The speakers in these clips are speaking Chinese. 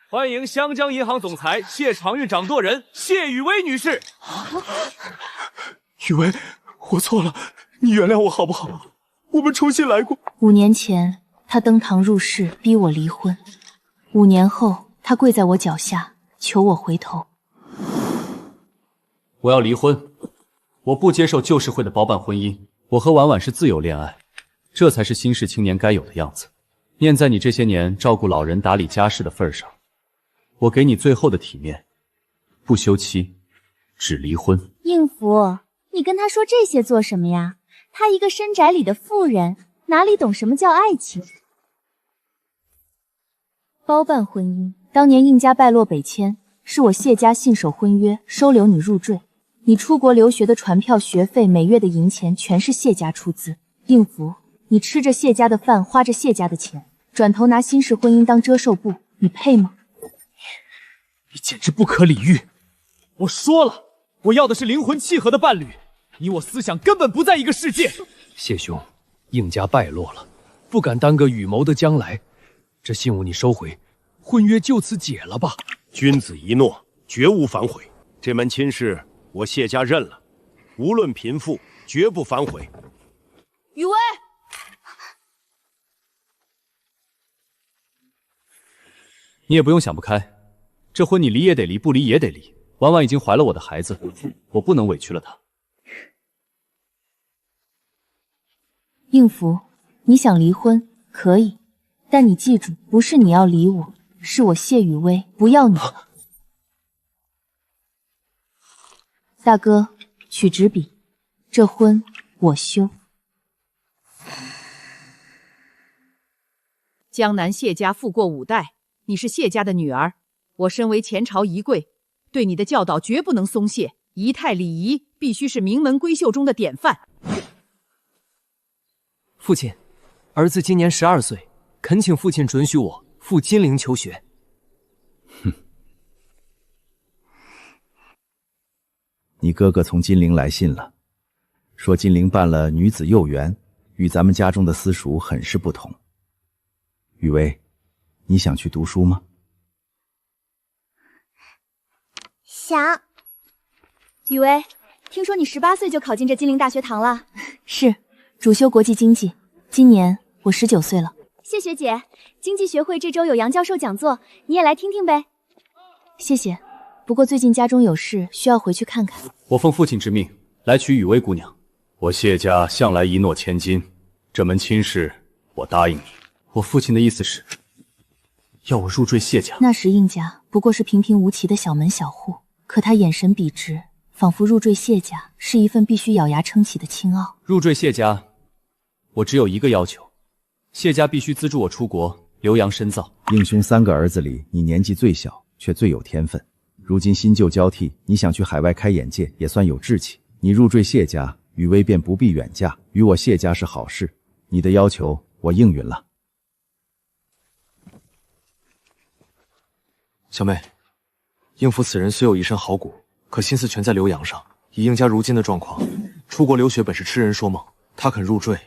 欢迎湘江银行总裁、谢长运掌舵人谢雨薇女士。雨薇，我错了，你原谅我好不好？我们重新来过。5年前，他登堂入室，逼我离婚。5年后，他跪在我脚下，求我回头。我要离婚，我不接受旧社会的包办婚姻。我和婉婉是自由恋爱，这才是新式青年该有的样子。念在你这些年照顾老人、打理家事的份上，我给你最后的体面，不休妻，只离婚。应福，你跟他说这些做什么呀？她一个深宅里的妇人，哪里懂什么叫爱情？包办婚姻，当年应家败落北迁，是我谢家信守婚约，收留你入赘。你出国留学的船票、学费，每月的银钱全是谢家出资。应福，你吃着谢家的饭，花着谢家的钱，转头拿新式婚姻当遮羞布，你配吗？你简直不可理喻！我说了，我要的是灵魂契合的伴侣，你我思想根本不在一个世界。谢兄，应家败落了，不敢耽搁雨谋的将来，这信物你收回，婚约就此解了吧。君子一诺，绝无反悔。这门亲事我谢家认了，无论贫富，绝不反悔。雨薇，你也不用想不开，这婚你离也得离，不离也得离。婉婉已经怀了我的孩子，我不能委屈了她。应福，你想离婚可以，但你记住，不是你要离我，是我谢雨薇不要你。大哥，取纸笔，这婚我休。江南谢家富过5代，你是谢家的女儿，我身为前朝遗贵，对你的教导绝不能松懈，仪态礼仪必须是名门闺秀中的典范。父亲，儿子今年12岁，恳请父亲准许我赴金陵求学。哼，你哥哥从金陵来信了，说金陵办了女子幼园，与咱们家中的私塾很是不同。雨薇，你想去读书吗？想。雨薇，听说你18岁就考进这金陵大学堂了？是，主修国际经济。今年我19岁了。谢学姐，经济学会这周有杨教授讲座，你也来听听呗。谢谢，不过最近家中有事，需要回去看看。我奉父亲之命来娶雨薇姑娘，我谢家向来一诺千金，这门亲事我答应你。我父亲的意思是要我入赘谢家。那时应家不过是平平无奇的小门小户，可他眼神笔直，仿佛入赘谢家是一份必须咬牙撑起的清傲。入赘谢家，我只有一个要求，谢家必须资助我出国留洋深造。应兄3个儿子里，你年纪最小，却最有天分。如今新旧交替，你想去海外开眼界，也算有志气。你入赘谢家，雨薇便不必远嫁，与我谢家是好事。你的要求我应允了。小妹，应福此人虽有一身好骨，可心思全在留洋上。以应家如今的状况，出国留学本是痴人说梦。他肯入赘，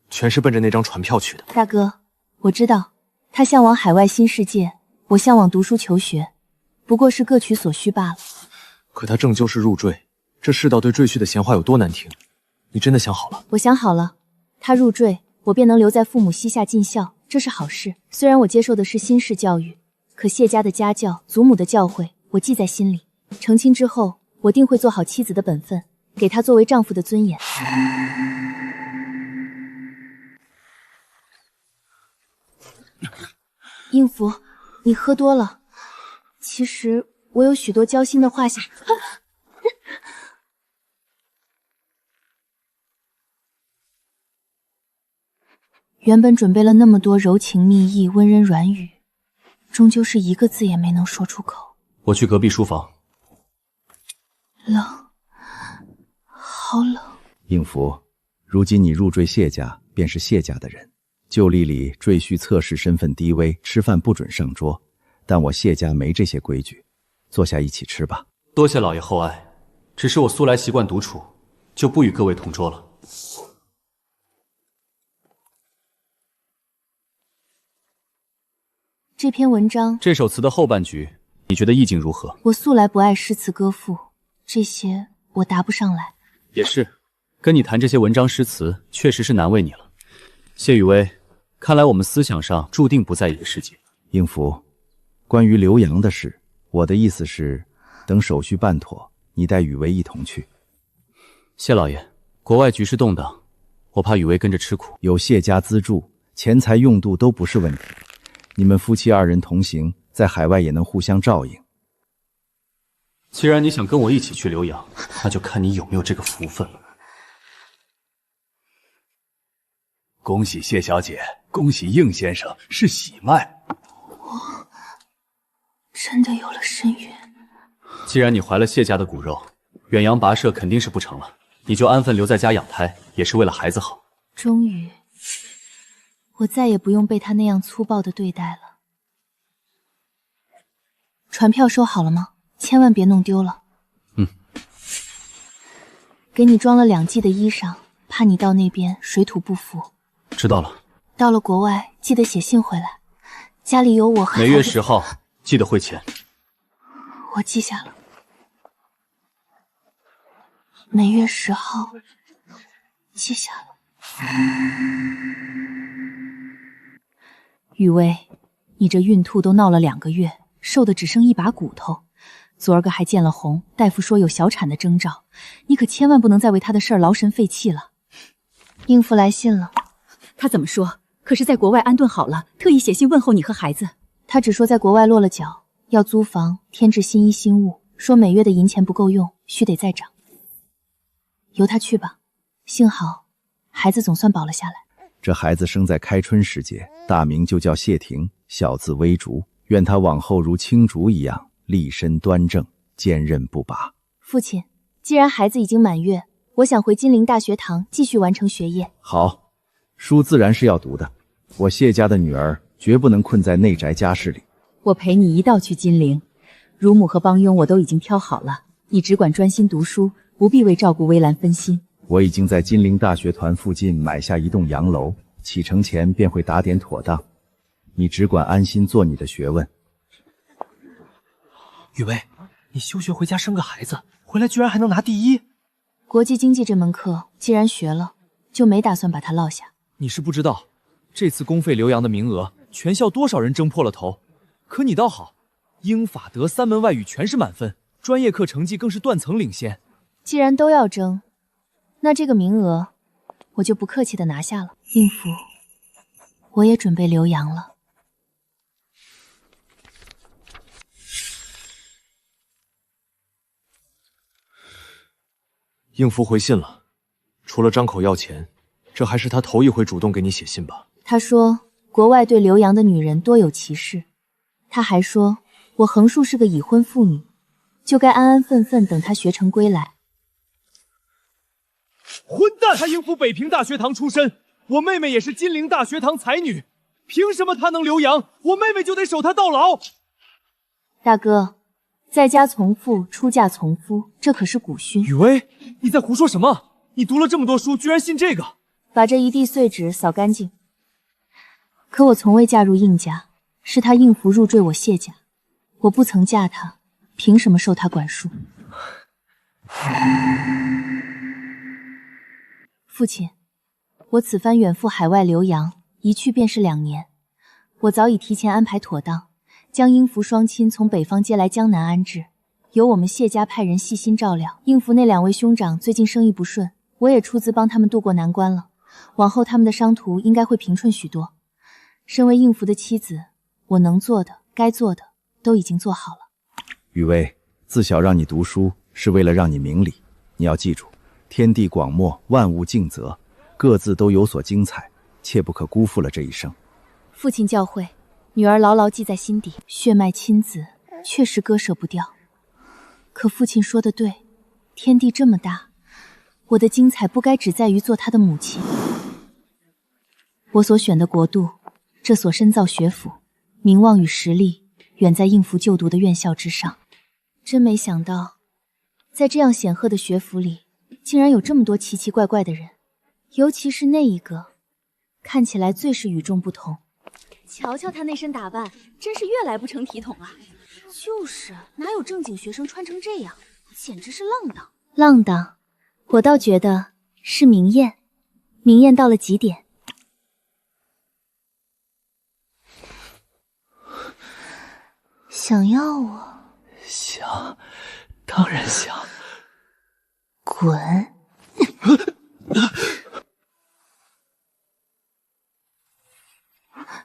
全是奔着那张船票去的。大哥，我知道，他向往海外新世界，我向往读书求学，不过是各取所需罢了。可他正就是入赘，这世道对赘婿的闲话有多难听？你真的想好了？我想好了，他入赘，我便能留在父母膝下尽孝，这是好事。虽然我接受的是新式教育，可谢家的家教、祖母的教诲，我记在心里。成亲之后，我定会做好妻子的本分，给他作为丈夫的尊严。应福，你喝多了。其实我有许多交心的话想。原本准备了那么多柔情蜜意、温人软语，终究是一个字也没能说出口。我去隔壁书房。冷，好冷。应福，如今你入赘谢家，便是谢家的人。旧例里赘婿侧室身份低微，吃饭不准上桌，但我谢家没这些规矩。坐下一起吃吧。多谢老爷厚爱，只是我素来习惯独处，就不与各位同桌了。这篇文章，这首词的后半句，你觉得意境如何？我素来不爱诗词歌赋，这些我答不上来。也是，跟你谈这些文章诗词，确实是难为你了。谢雨薇，看来我们思想上注定不在一个世界。应福，关于刘洋的事，我的意思是，等手续办妥，你带雨薇一同去。谢老爷，国外局势动荡，我怕雨薇跟着吃苦。有谢家资助，钱财用度都不是问题。你们夫妻2人同行，在海外也能互相照应。既然你想跟我一起去浏阳，那就看你有没有这个福分了。恭喜谢小姐，恭喜应先生，是喜脉。我真的有了身孕。既然你怀了谢家的骨肉，远洋跋涉肯定是不成了，你就安分留在家养胎，也是为了孩子好。终于，我再也不用被他那样粗暴的对待了。船票收好了吗？千万别弄丢了。给你装了2季的衣裳，怕你到那边水土不服。知道了。到了国外记得写信回来，家里有我和每月10号记得汇钱。我记下了。每月10号记下了。雨薇，你这孕吐都闹了2个月，瘦的只剩一把骨头。昨儿个还见了红，大夫说有小产的征兆，你可千万不能再为他的事儿劳神费气了。应付来信了。他怎么说？可是在国外安顿好了，特意写信问候你和孩子。他只说在国外落了脚，要租房，添置新衣新物，说每月的银钱不够用，须得再涨。由他去吧，幸好孩子总算保了下来。这孩子生在开春时节，大名就叫谢霆，小字微竹。愿他往后如青竹一样，立身端正，坚韧不拔。父亲，既然孩子已经满月，我想回金陵大学堂继续完成学业。好，书自然是要读的。我谢家的女儿绝不能困在内宅家室里。我陪你一道去金陵，乳母和帮佣我都已经挑好了，你只管专心读书，不必为照顾微兰分心。我已经在金陵大学团附近买下一栋洋楼，启程前便会打点妥当。你只管安心做你的学问。雨薇，你休学回家生个孩子，回来居然还能拿第1。国际经济这门课既然学了，就没打算把它落下。你是不知道，这次公费留洋的名额，全校多少人争破了头。可你倒好，英法德3门外语全是满分，专业课成绩更是断层领先。既然都要争，那这个名额我就不客气的拿下了。应付，我也准备留洋了。应福回信了，除了张口要钱，这还是他头一回主动给你写信吧？他说国外对留洋的女人多有歧视，他还说我横竖是个已婚妇女，就该安安分分等他学成归来。混蛋！他应付北平大学堂出身，我妹妹也是金陵大学堂才女，凭什么她能留洋，我妹妹就得守她到老？大哥，在家从父，出嫁从夫，这可是古训。雨薇，你在胡说什么？你读了这么多书，居然信这个？把这一地碎纸扫干净。可我从未嫁入应家，是他应福入赘我谢家，我不曾嫁他，凭什么受他管束？父亲，我此番远赴海外留洋，一去便是2年，我早已提前安排妥当，将应福双亲从北方接来江南安置，由我们谢家派人细心照料。应福那2位兄长最近生意不顺，我也出资帮他们渡过难关了，往后他们的商途应该会平顺许多。身为应福的妻子，我能做的、该做的都已经做好了。雨薇，自小让你读书，是为了让你明理。你要记住，天地广漠，万物竞择，各自都有所精彩，切不可辜负了这一生。父亲教诲，女儿牢牢记在心底。血脉亲子，确实割舍不掉。可父亲说的对，天地这么大，我的精彩不该只在于做他的母亲。我所选的国度，这所深造学府，名望与实力，远在应福就读的院校之上。真没想到，在这样显赫的学府里，竟然有这么多奇奇怪怪的人，尤其是那一个，看起来最是与众不同。瞧瞧他那身打扮，真是越来不成体统了。就是，哪有正经学生穿成这样，简直是浪荡。浪荡，我倒觉得是明艳，明艳到了极点。想要我？想，当然想。滚！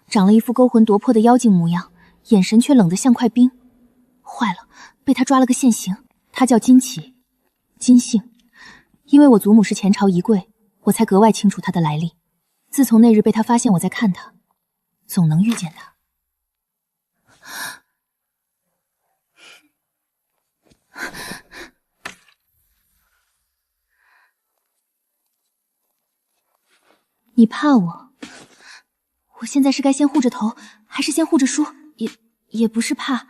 长了一副勾魂夺魄的妖精模样，眼神却冷得像块冰。坏了，被他抓了个现行。他叫金奇，金姓。因为我祖母是前朝遗贵，我才格外清楚他的来历。自从那日被他发现我在看他，总能遇见他。你怕我？我现在是该先护着头，还是先护着书？也不是怕。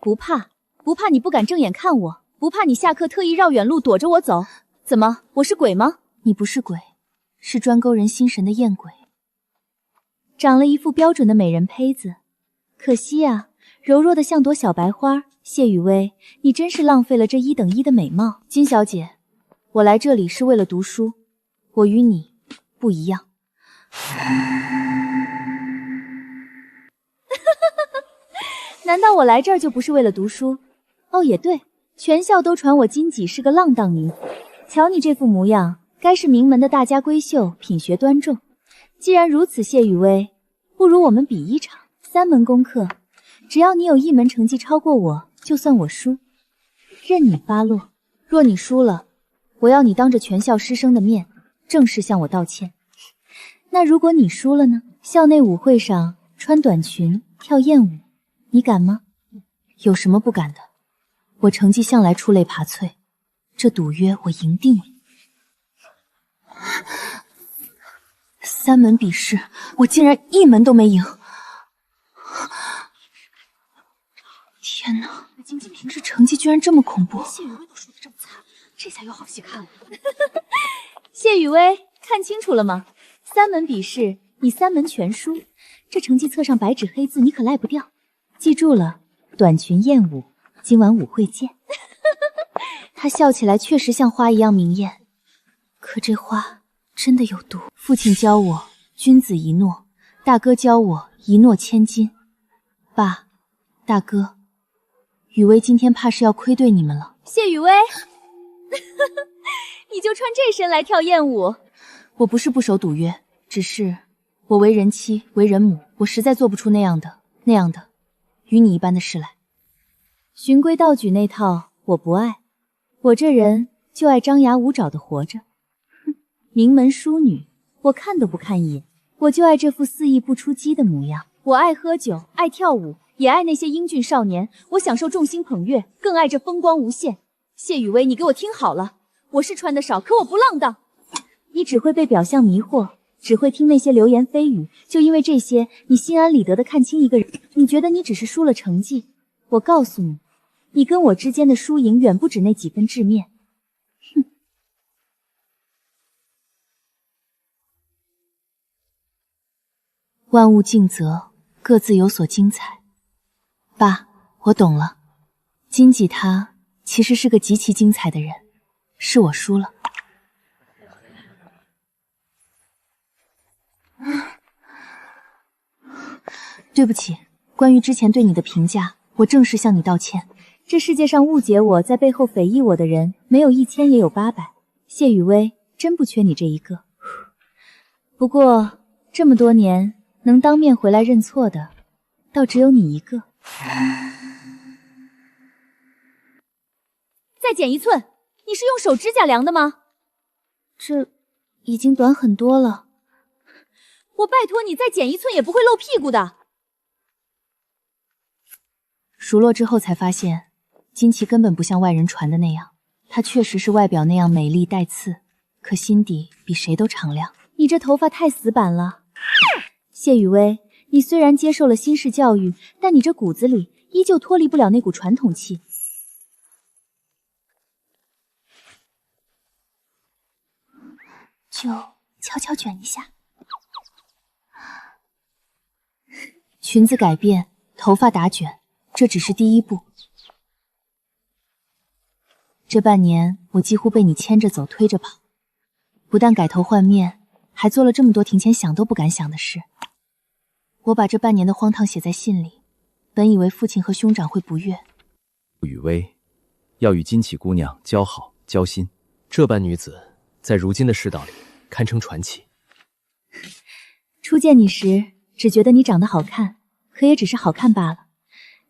不怕，不怕你不敢正眼看我，不怕你下课特意绕远路躲着我走。怎么，我是鬼吗？你不是鬼，是专勾人心神的艳鬼。长了一副标准的美人胚子，可惜啊，柔弱的像朵小白花。谢雨薇，你真是浪费了这1等1的美貌。金小姐，我来这里是为了读书，我与你不一样。难道我来这儿就不是为了读书？哦，也对，全校都传我金几是个浪荡女子。瞧你这副模样，该是名门的大家闺秀，品学端重。既然如此，谢雨薇，不如我们比一场，3门功课，只要你有1门成绩超过我，就算我输，任你发落。若你输了，我要你当着全校师生的面，正式向我道歉。那如果你输了呢？校内舞会上穿短裙跳艳舞，你敢吗？有什么不敢的？我成绩向来出类拔萃，这赌约我赢定了。3门比试，我竟然1门都没赢！天哪，金金平时成绩居然这么恐怖！谢雨薇都输得这么惨，这下有好戏看了。谢雨薇，看清楚了吗？3门比试，你3门全输，这成绩册上白纸黑字，你可赖不掉。记住了，短裙艳舞，今晚舞会见。她笑起来确实像花一样明艳，可这花真的有毒。父亲教我君子一诺，大哥教我一诺千金。爸，大哥，雨薇今天怕是要亏对你们了。谢雨薇，你就穿这身来跳艳舞？我不是不守赌约，只是我为人妻，为人母，我实在做不出那样的与你一般的事来。循规蹈矩那套我不爱，我这人就爱张牙舞爪的活着。哼，名门淑女，我看都不看一眼，我就爱这副肆意不出击的模样。我爱喝酒，爱跳舞，也爱那些英俊少年，我享受众星捧月，更爱这风光无限。谢雨薇，你给我听好了，我是穿得少，可我不浪荡。你只会被表象迷惑，只会听那些流言蜚语，就因为这些，你心安理得的看清一个人。你觉得你只是输了成绩？我告诉你，你跟我之间的输赢远不止那几分致面。哼！万物尽则，各自有所精彩。爸，我懂了，金吉他其实是个极其精彩的人，是我输了。对不起，关于之前对你的评价，我正式向你道歉。这世界上误解我在背后诽议我的人，没有1000也有800。谢雨薇，真不缺你这一个。不过这么多年，能当面回来认错的，倒只有你一个。再减1寸，你是用手指甲量的吗？这已经短很多了。我拜托你再减1寸也不会露屁股的。熟络之后才发现，金琪根本不像外人传的那样，她确实是外表那样美丽带刺，可心底比谁都敞亮。你这头发太死板了。谢雨薇，你虽然接受了新式教育，但你这骨子里依旧脱离不了那股传统气。就悄悄卷一下。裙子改变，头发打卷，这只是第一步。这半年，我几乎被你牵着走，推着跑，不但改头换面，还做了这么多庭前想都不敢想的事。我把这半年的荒唐写在信里，本以为父亲和兄长会不悦。雨薇，要与金启姑娘交好交心。这般女子，在如今的世道里，堪称传奇。初见你时，只觉得你长得好看，可也只是好看罢了。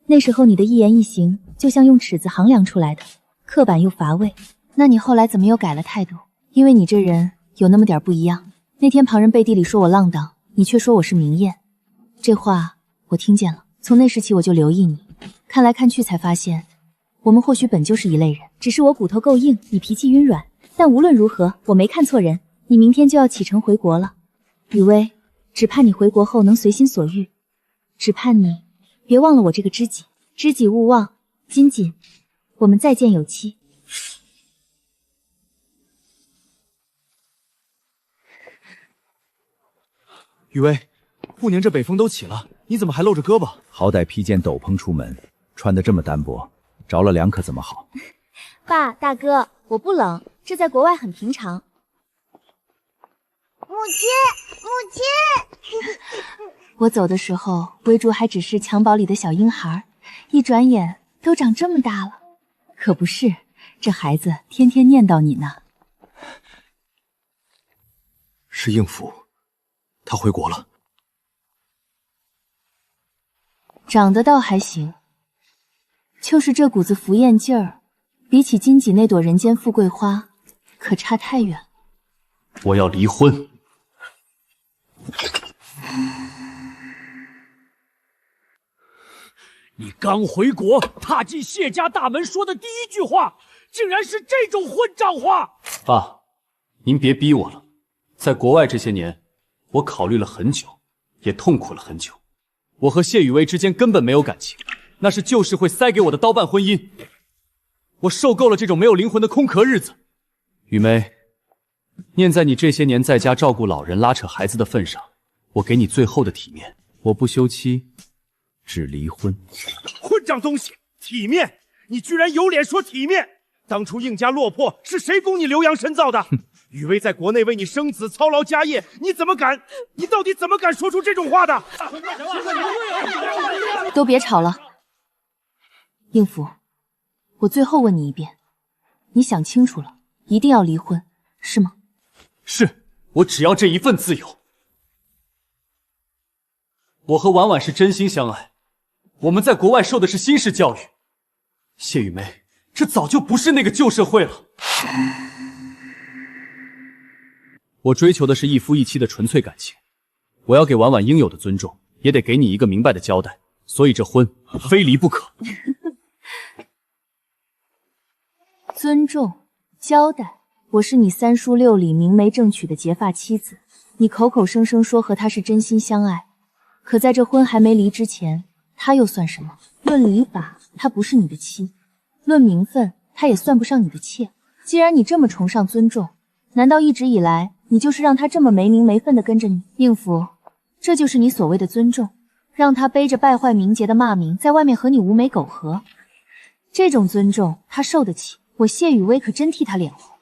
那时候你的一言一行，就像用尺子衡量出来的，刻板又乏味。那你后来怎么又改了态度？因为你这人有那么点不一样。那天旁人背地里说我浪荡，你却说我是明艳，这话我听见了。从那时起我就留意你，看来看去才发现，我们或许本就是一类人。只是我骨头够硬，你脾气晕软。但无论如何，我没看错人。你明天就要启程回国了，雨薇，只盼你回国后能随心所欲，只盼你别忘了我这个知己。知己勿忘，金锦，我们再见有期。雨薇，不年这北风都起了，你怎么还露着胳膊？好歹披件斗篷出门，穿得这么单薄，着了凉可怎么好？爸，大哥，我不冷，这在国外很平常。母亲，母亲！我走的时候，微竹还只是襁褓里的小婴孩，一转眼都长这么大了。可不是，这孩子天天念叨你呢。是应府，他回国了。长得倒还行，就是这股子浮艳劲儿，比起荆棘那朵人间富贵花，可差太远。我要离婚。你刚回国，踏进谢家大门说的第一句话，竟然是这种混账话！爸，您别逼我了。在国外这些年，我考虑了很久，也痛苦了很久。我和谢雨薇之间根本没有感情，那是旧社会塞给我的刀办婚姻。我受够了这种没有灵魂的空壳日子。雨薇，念在你这些年在家照顾老人、拉扯孩子的份上，我给你最后的体面。我不休妻，只离婚。混账东西！体面！你居然有脸说体面！当初应家落魄是谁供你留洋深造的？雨薇在国内为你生子操劳家业，你怎么敢？你到底怎么敢说出这种话的？都别吵了。应府，我最后问你一遍，你想清楚了，一定要离婚，是吗？是，我只要这一份自由。我和婉婉是真心相爱，我们在国外受的是新式教育。谢雨梅，这早就不是那个旧社会了。我追求的是一夫一妻的纯粹感情，我要给婉婉应有的尊重，也得给你一个明白的交代。所以这婚非离不可。尊重、交代，我是你三书六礼明媒正娶的结发妻子，你口口声声说和他是真心相爱，可在这婚还没离之前，他又算什么？论礼法，他不是你的妻；论名分，他也算不上你的妾。既然你这么崇尚尊重，难道一直以来你就是让他这么没名没分的跟着你？应府，这就是你所谓的尊重，让他背着败坏名节的骂名，在外面和你无媒苟合。这种尊重他受得起，我谢雨薇可真替他脸红。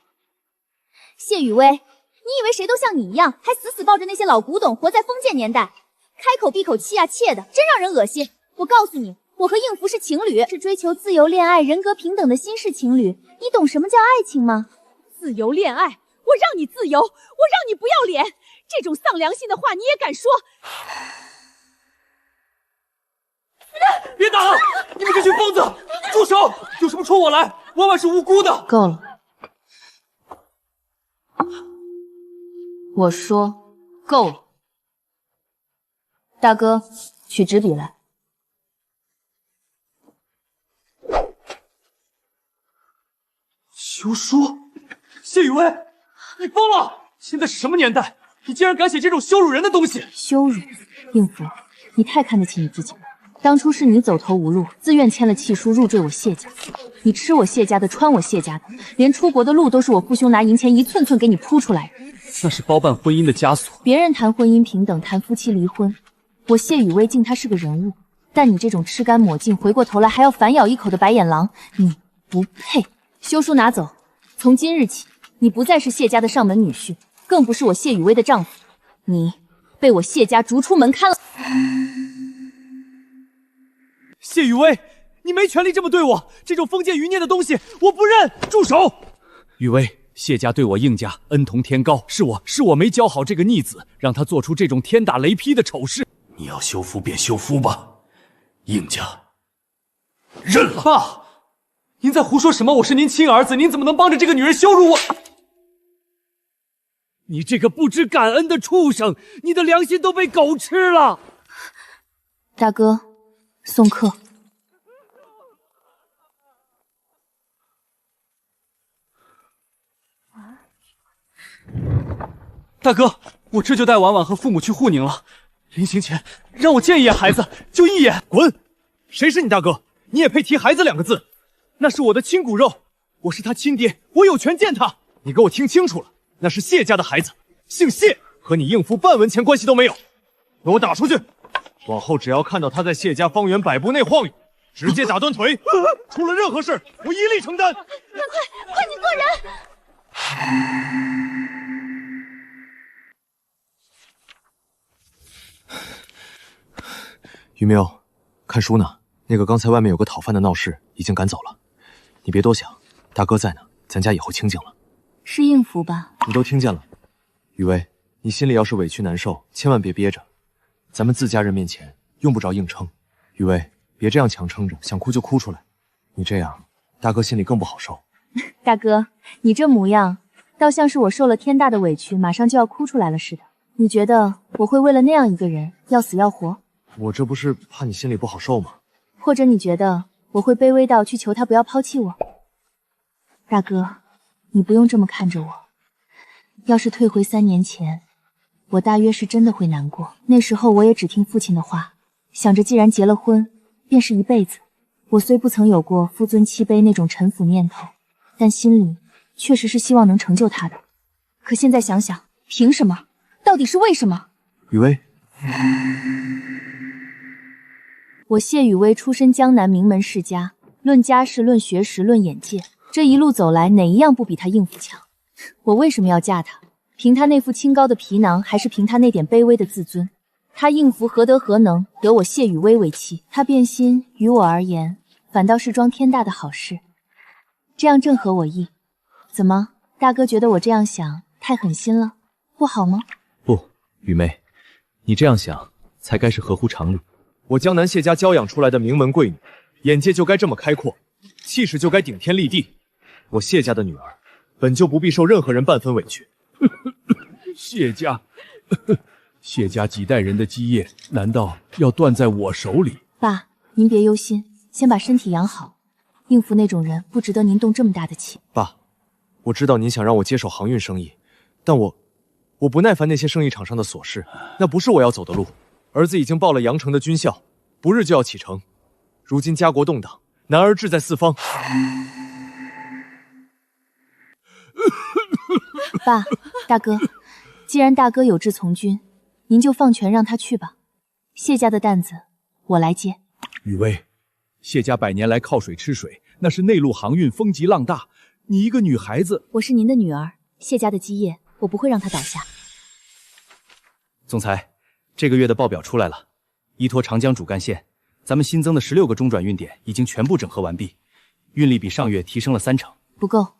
谢雨薇，你以为谁都像你一样，还死死抱着那些老古董，活在封建年代，开口闭口妻啊妾的，真让人恶心。我告诉你，我和应福是情侣，是追求自由恋爱、人格平等的新式情侣。你懂什么叫爱情吗？自由恋爱，我让你自由，我让你不要脸，这种丧良心的话你也敢说？别打了！你们这群疯子，住手！有什么冲我来？婉婉是无辜的。够了，我说够了。大哥，取纸笔来。休书？谢雨薇，你疯了！现在是什么年代？你竟然敢写这种羞辱人的东西！羞辱？应福，你太看得起你自己了。当初是你走投无路，自愿签了契书入赘我谢家，你吃我谢家的，穿我谢家的，连出国的路都是我父兄拿银钱一寸寸给你铺出来的。那是包办婚姻的枷锁。别人谈婚姻平等，谈夫妻离婚，我谢雨薇敬他是个人物，但你这种吃干抹净，回过头来还要反咬一口的白眼狼，你不配。休书拿走，从今日起，你不再是谢家的上门女婿，更不是我谢雨薇的丈夫，你被我谢家逐出门槛了。谢雨薇，你没权利这么对我，这种封建余孽的东西，我不认！住手！雨薇，谢家对我应家恩同天高，是我没教好这个逆子，让他做出这种天打雷劈的丑事。你要休夫便休夫吧，应家认了。爸，您在胡说什么？我是您亲儿子，您怎么能帮着这个女人羞辱我？你这个不知感恩的畜生，你的良心都被狗吃了！大哥，送客。大哥，我这就带婉婉和父母去护宁了。临行前让我见一眼孩子，就一眼。滚！谁是你大哥？你也配提孩子2个字？那是我的亲骨肉，我是他亲爹，我有权见他。你给我听清楚了，那是谢家的孩子，姓谢，和你应付半文钱关系都没有。给我打出去！往后只要看到他在谢家方圆100步内晃悠，直接打断腿。出了任何事，我一力承担。快紧做人！于喵，看书呢。那个刚才外面有个讨饭的闹事，已经赶走了。你别多想，大哥在呢，咱家以后清静了。是应福吧？你都听见了。雨薇，你心里要是委屈难受，千万别憋着。咱们自家人面前用不着硬撑。雨薇，别这样强撑着，想哭就哭出来。你这样，大哥心里更不好受。大哥，你这模样，倒像是我受了天大的委屈，马上就要哭出来了似的。你觉得我会为了那样一个人要死要活？我这不是怕你心里不好受吗？或者你觉得我会卑微到去求他不要抛弃我？大哥，你不用这么看着我。要是退回3年前，我大约是真的会难过。那时候我也只听父亲的话，想着既然结了婚，便是一辈子。我虽不曾有过夫尊妻卑那种臣服念头，但心里确实是希望能成就他的。可现在想想，凭什么？到底是为什么？雨薇，我谢雨薇出身江南名门世家，论家世，论学识，论眼界，这一路走来，哪一样不比他应付强？我为什么要嫁他？凭他那副清高的皮囊，还是凭他那点卑微的自尊？他应付何德何能得我谢雨薇为妻？他变心于我而言，反倒是桩天大的好事，这样正合我意。怎么，大哥觉得我这样想太狠心了，不好吗？不，雨薇，你这样想才该是合乎常理。我江南谢家娇养出来的名门贵女，眼界就该这么开阔，气势就该顶天立地。我谢家的女儿，本就不必受任何人半分委屈。谢家，谢家几代人的基业，难道要断在我手里？爸，您别忧心，先把身体养好。应付那种人，不值得您动这么大的气。爸，我知道您想让我接手航运生意，但我不耐烦那些生意场上的琐事，那不是我要走的路。儿子已经报了阳城的军校，不日就要启程。如今家国动荡，男儿志在四方。爸，大哥，既然大哥有志从军，您就放权让他去吧。谢家的担子我来接。雨薇，谢家100年来靠水吃水，那是内陆航运风急浪大，你一个女孩子，我是您的女儿，谢家的基业我不会让他倒下。总裁，这个月的报表出来了，依托长江主干线，咱们新增的16个中转运点已经全部整合完毕，运力比上月提升了3成。不够，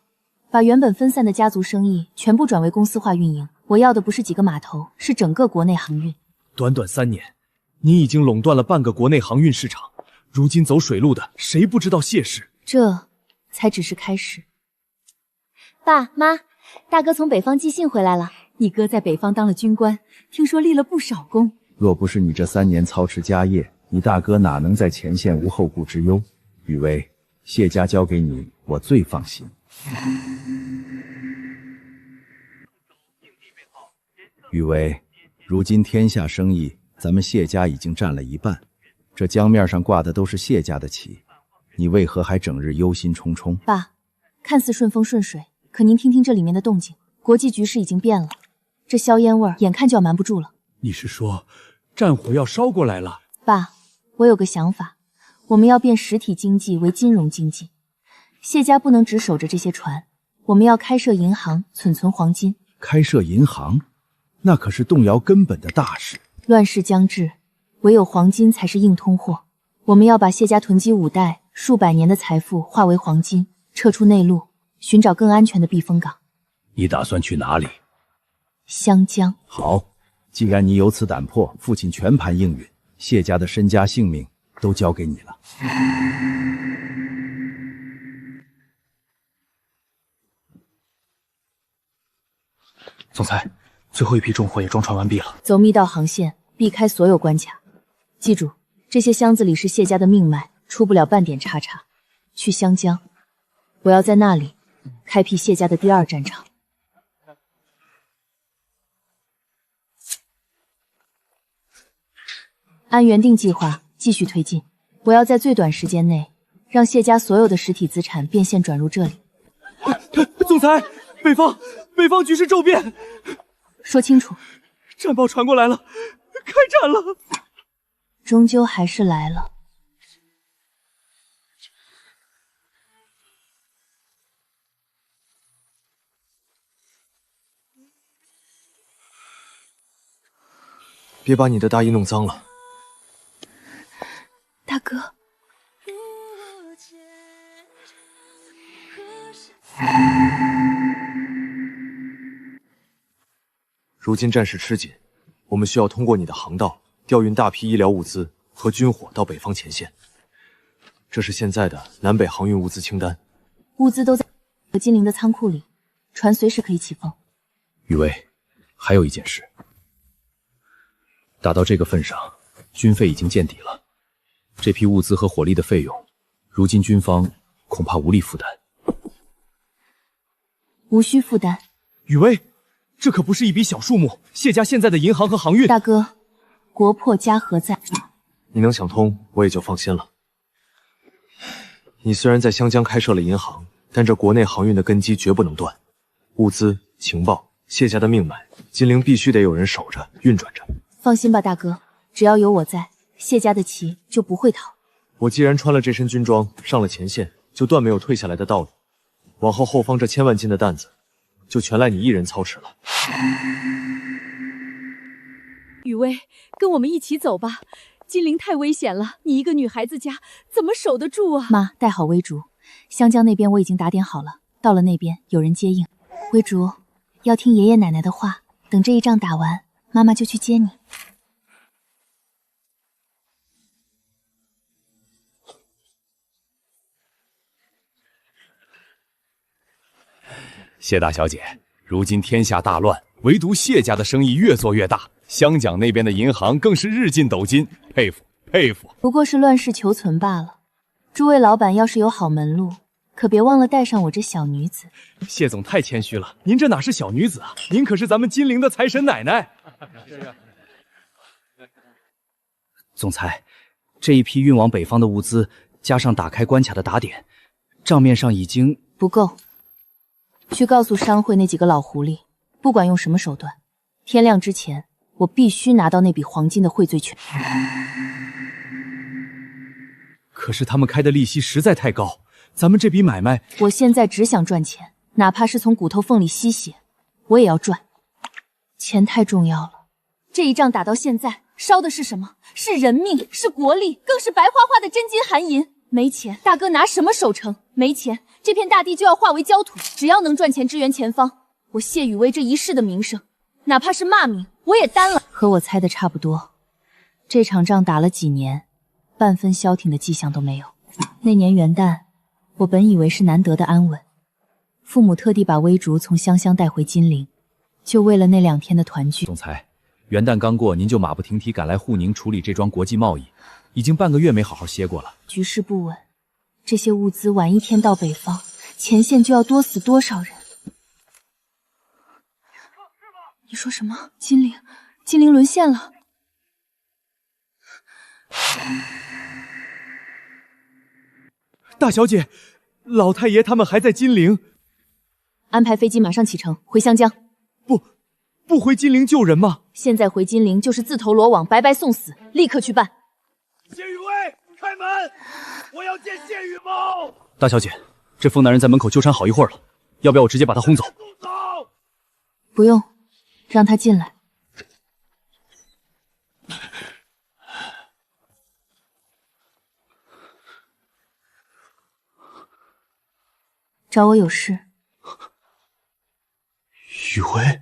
把原本分散的家族生意全部转为公司化运营。我要的不是几个码头，是整个国内航运。短短3年，你已经垄断了半个国内航运市场。如今走水路的，谁不知道谢氏？这才只是开始。爸妈，大哥从北方寄信回来了。你哥在北方当了军官，听说立了不少功。若不是你这3年操持家业，你大哥哪能在前线无后顾之忧？雨薇，谢家交给你，我最放心。雨薇，如今天下生意，咱们谢家已经占了1半，这江面上挂的都是谢家的旗，你为何还整日忧心忡忡？爸，看似顺风顺水，可您听听这里面的动静，国际局势已经变了，这硝烟味儿眼看就要瞒不住了。你是说，战火要烧过来了。爸，我有个想法，我们要变实体经济为金融经济。谢家不能只守着这些船，我们要开设银行，存黄金。开设银行，那可是动摇根本的大事。乱世将至，唯有黄金才是硬通货。我们要把谢家囤积5代、数百年的财富化为黄金，撤出内陆，寻找更安全的避风港。你打算去哪里？湘江。好，既然你有此胆魄，父亲全盘应允，谢家的身家性命都交给你了。总裁，最后一批重货也装船完毕了。走密道航线，避开所有关卡。记住，这些箱子里是谢家的命脉，出不了半点差差。去湘江，我要在那里开辟谢家的第2战场。按原定计划继续推进，我要在最短时间内让谢家所有的实体资产变现转入这里。总裁，北方局势骤变，说清楚。战报传过来了，开战了。终究还是来了。别把你的大衣弄脏了。大哥。如今战事吃紧，我们需要通过你的航道调运大批医疗物资和军火到北方前线。这是现在的南北航运物资清单。物资都在金陵的仓库里，船随时可以起风。雨薇，还有一件事，打到这个份上，军费已经见底了。这批物资和火力的费用，如今军方恐怕无力负担。无需负担。雨薇，这可不是一笔小数目。谢家现在的银行和航运，大哥，国破家何在？你能想通，我也就放心了。你虽然在湘江开设了银行，但这国内航运的根基绝不能断。物资、情报，谢家的命脉，金陵必须得有人守着、运转着。放心吧，大哥，只要有我在，谢家的旗就不会倒。我既然穿了这身军装，上了前线，就断没有退下来的道理。往后后方这1000万斤的担子，就全赖你一人操持了。雨薇，跟我们一起走吧，金陵太危险了，你一个女孩子家怎么守得住啊？妈，带好微竹，湘江那边我已经打点好了，到了那边有人接应。微竹，要听爷爷奶奶的话，等这一仗打完，妈妈就去接你。谢大小姐，如今天下大乱，唯独谢家的生意越做越大，湘江那边的银行更是日进斗金，佩服佩服。不过是乱世求存罢了。诸位老板要是有好门路，可别忘了带上我这小女子。谢总太谦虚了，您这哪是小女子啊，您可是咱们金陵的财神奶奶。总裁，这一批运往北方的物资，加上打开关卡的打点，账面上已经不够。去告诉商会那几个老狐狸，不管用什么手段，天亮之前，我必须拿到那笔黄金的汇兑权。可是他们开的利息实在太高，咱们这笔买卖……我现在只想赚钱，哪怕是从骨头缝里吸血，我也要赚。钱太重要了。这一仗打到现在，烧的是什么？是人命，是国力，更是白花花的真金含银。没钱，大哥拿什么守城？没钱，这片大地就要化为焦土。只要能赚钱支援前方，我谢雨薇这一世的名声，哪怕是骂名，我也担了。和我猜的差不多，这场仗打了几年，半分消停的迹象都没有。那年元旦，我本以为是难得的安稳，父母特地把微竹从湘乡带回金陵，就为了那2天的团聚。总裁，元旦刚过，您就马不停蹄赶来沪宁处理这桩国际贸易，已经半个月没好好歇过了。局势不稳，这些物资晚1天到北方，前线就要多死多少人？你说什么？金陵沦陷了？大小姐，老太爷他们还在金陵。安排飞机马上启程回湘江。不回金陵救人吗？现在回金陵就是自投罗网，白白送死，立刻去办。谢雨薇，开门！我要见谢雨猫。大小姐，这疯男人在门口纠缠好一会儿了，要不要我直接把他轰走？不用，让他进来。找我有事。雨薇，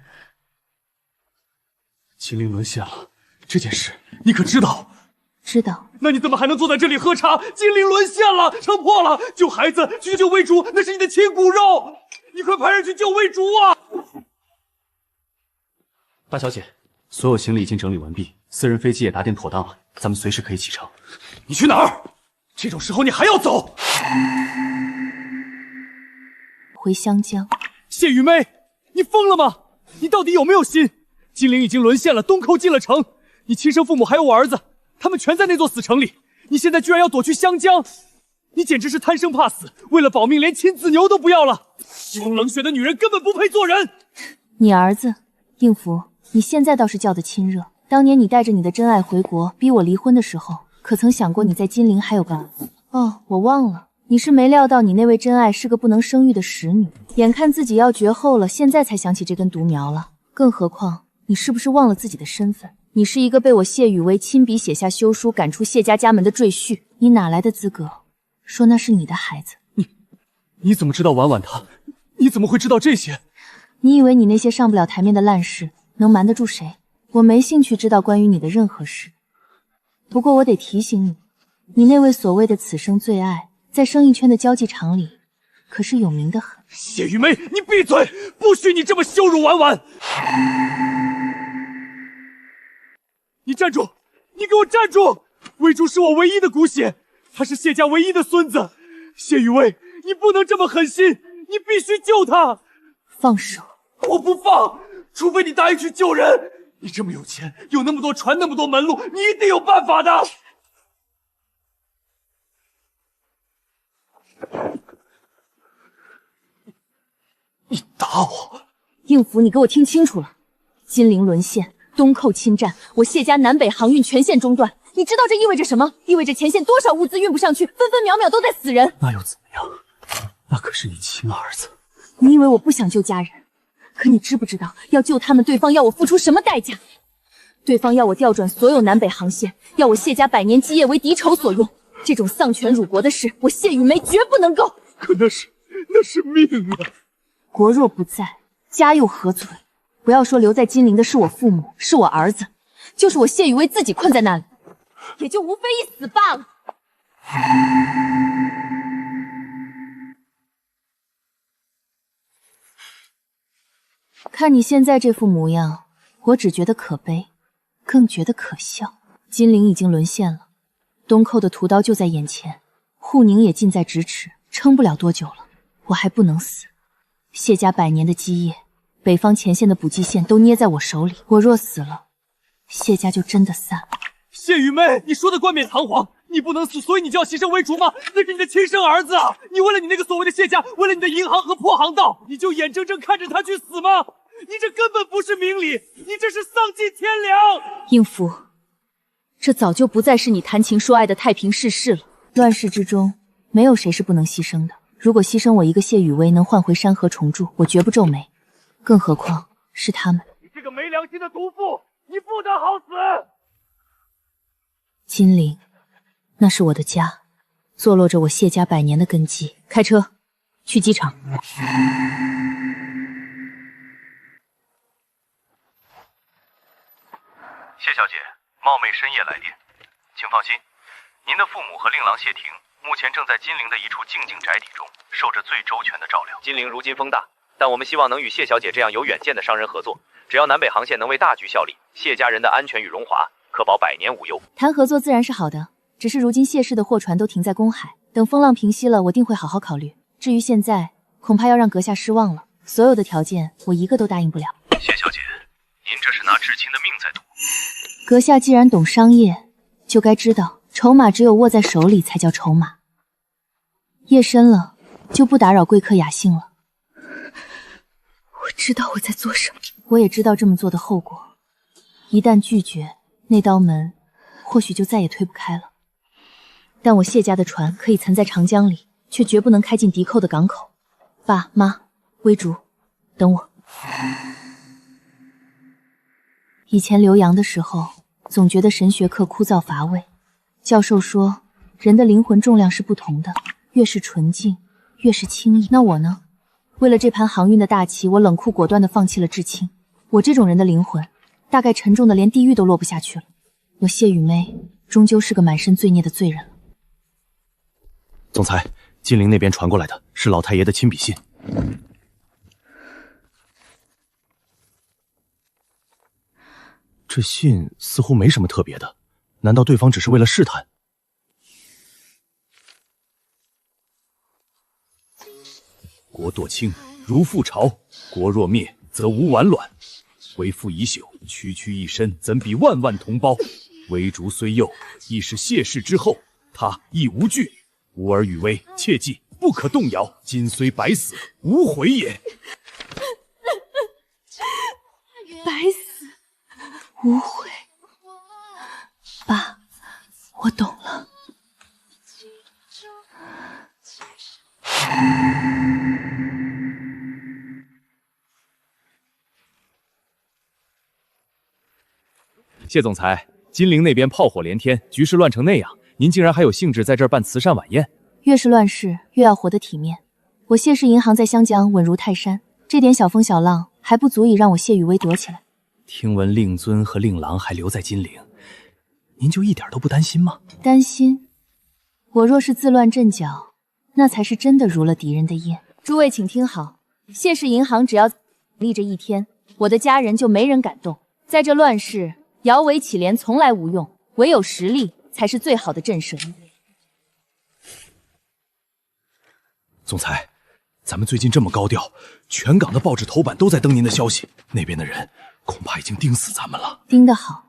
金陵沦陷了，这件事你可知道？知道。那你怎么还能坐在这里喝茶？金陵沦陷了，城破了，救孩子，去救魏竹，那是你的亲骨肉，你快派人去救魏竹啊！大小姐，所有行李已经整理完毕，私人飞机也打点妥当了，咱们随时可以启程。你去哪儿？这种时候你还要走？回湘江。谢雨薇，你疯了吗？你到底有没有心？金陵已经沦陷了，东寇进了城，你亲生父母还有我儿子，他们全在那座死城里。你现在居然要躲去湘江，你简直是贪生怕死，为了保命连亲子牛都不要了。这种冷血的女人根本不配做人。你儿子应福，你现在倒是叫得亲热。当年你带着你的真爱回国，逼我离婚的时候，可曾想过你在金陵还有个儿子？哦，我忘了，你是没料到你那位真爱是个不能生育的使女，眼看自己要绝后了，现在才想起这根独苗了。更何况，你是不是忘了自己的身份？你是一个被我谢雨薇亲笔写下休书赶出谢家家门的赘婿，你哪来的资格说那是你的孩子？你怎么知道婉婉她？你怎么会知道这些？你以为你那些上不了台面的烂事能瞒得住谁？我没兴趣知道关于你的任何事。不过我得提醒你，你那位所谓的此生最爱，在生意圈的交际场里可是有名的很。谢雨薇，你闭嘴！不许你这么羞辱婉婉！你站住！你给我站住！魏竹是我唯一的骨血，他是谢家唯一的孙子。谢雨薇，你不能这么狠心，你必须救他！放手！我不放，除非你答应去救人。你这么有钱，有那么多船，那么多门路，你一定有办法的。你打我！应福，你给我听清楚了，金陵沦陷，东寇侵占，我谢家南北航运全线中断。你知道这意味着什么？意味着前线多少物资运不上去，分分秒秒都在死人。那又怎么样？那可是你亲儿子。你以为我不想救家人？可你知不知道，要救他们，对方要我付出什么代价？对方要我调转所有南北航线，要我谢家百年基业为敌筹所用。这种丧权辱国的事，我谢雨梅绝不能够。可那是命啊！国若不在，家又何存？不要说留在金陵的是我父母，是我儿子，就是我谢雨薇自己困在那里，也就无非一死罢了。看你现在这副模样，我只觉得可悲，更觉得可笑。金陵已经沦陷了，东寇的屠刀就在眼前，护宁也近在咫尺，撑不了多久了。我还不能死。谢家百年的基业，北方前线的补给线都捏在我手里，我若死了，谢家就真的散了。谢雨梅，你说的冠冕堂皇，你不能死，所以你就要牺牲为主吗？那是你的亲生儿子啊！你为了你那个所谓的谢家，为了你的银行和破航道，你就眼睁睁看着他去死吗？你这根本不是明理，你这是丧尽天良！应福，这早就不再是你谈情说爱的太平世事了。乱世之中，没有谁是不能牺牲的。如果牺牲我一个谢雨薇能换回山河重铸，我绝不皱眉。更何况是他们。你这个没良心的毒妇，你不得好死！金陵，那是我的家，坐落着我谢家百年的根基。开车去机场。谢小姐，冒昧深夜来电，请放心，您的父母和令郎谢霆目前正在金陵的一处静静宅邸中，受着最周全的照料。金陵如今风大，但我们希望能与谢小姐这样有远见的商人合作，只要南北航线能为大局效力，谢家人的安全与荣华，可保百年无忧。谈合作自然是好的，只是如今谢氏的货船都停在公海，等风浪平息了，我定会好好考虑。至于现在，恐怕要让阁下失望了，所有的条件我一个都答应不了。谢小姐，您这是拿至亲的命在赌。阁下既然懂商业，就该知道筹码只有握在手里才叫筹码。夜深了，就不打扰贵客雅兴了。我知道我在做什么。我也知道这么做的后果，一旦拒绝，那道门或许就再也推不开了。但我谢家的船可以藏在长江里，却绝不能开进敌寇的港口。爸妈，微竹，等我。以前留洋的时候，总觉得神学课枯燥乏味。教授说，人的灵魂重量是不同的，越是纯净，越是轻易。那我呢？为了这盘航运的大旗，我冷酷果断地放弃了至亲。我这种人的灵魂，大概沉重的连地狱都落不下去了。我谢雨薇，终究是个满身罪孽的罪人了。总裁，金陵那边传过来的是老太爷的亲笔信。这信似乎没什么特别的，难道对方只是为了试探？国堕清，如覆巢；国若灭，则无完卵。为父已朽，区区一身，怎比万万同胞？微竹虽幼，亦是谢氏之后，他亦无惧。吾儿与威，切记不可动摇。今虽百死，无悔也。百死无悔，爸，我懂了。谢总裁，金陵那边炮火连天，局势乱成那样，您竟然还有兴致在这儿办慈善晚宴？越是乱世，越要活得体面。我谢氏银行在湘江稳如泰山，这点小风小浪还不足以让我谢雨薇躲起来。听闻令尊和令郎还留在金陵，您就一点都不担心吗？担心？我若是自乱阵脚，那才是真的如了敌人的宴。诸位请听好，谢氏银行只要立这一天，我的家人就没人敢动。在这乱世，摇尾乞怜从来无用，唯有实力才是最好的震慑。总裁，咱们最近这么高调，全港的报纸头版都在登您的消息，那边的人恐怕已经盯死咱们了。盯得好，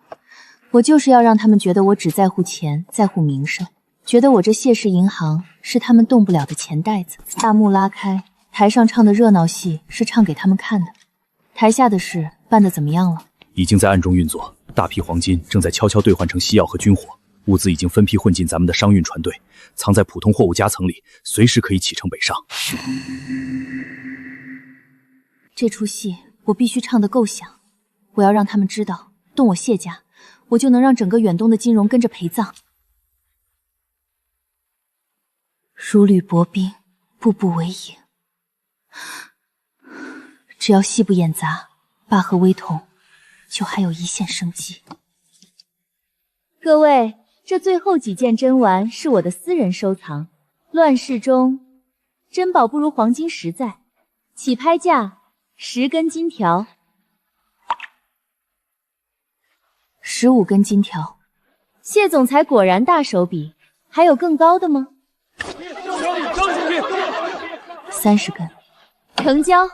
我就是要让他们觉得我只在乎钱，在乎名声，觉得我这谢氏银行是他们动不了的钱袋子。大幕拉开，台上唱的热闹戏是唱给他们看的，台下的事办得怎么样了？已经在暗中运作，大批黄金正在悄悄兑换成西药和军火，物资已经分批混进咱们的商运船队，藏在普通货物夹层里，随时可以启程北上。这出戏我必须唱得够响，我要让他们知道，动我谢家，我就能让整个远东的金融跟着陪葬。如履薄冰，步步为营。只要戏不演砸，爸和微童就还有一线生机。各位，这最后几件珍玩是我的私人收藏。乱世中，珍宝不如黄金实在。起拍价10根金条，15根金条。谢总裁果然大手笔，还有更高的吗？30根。成交，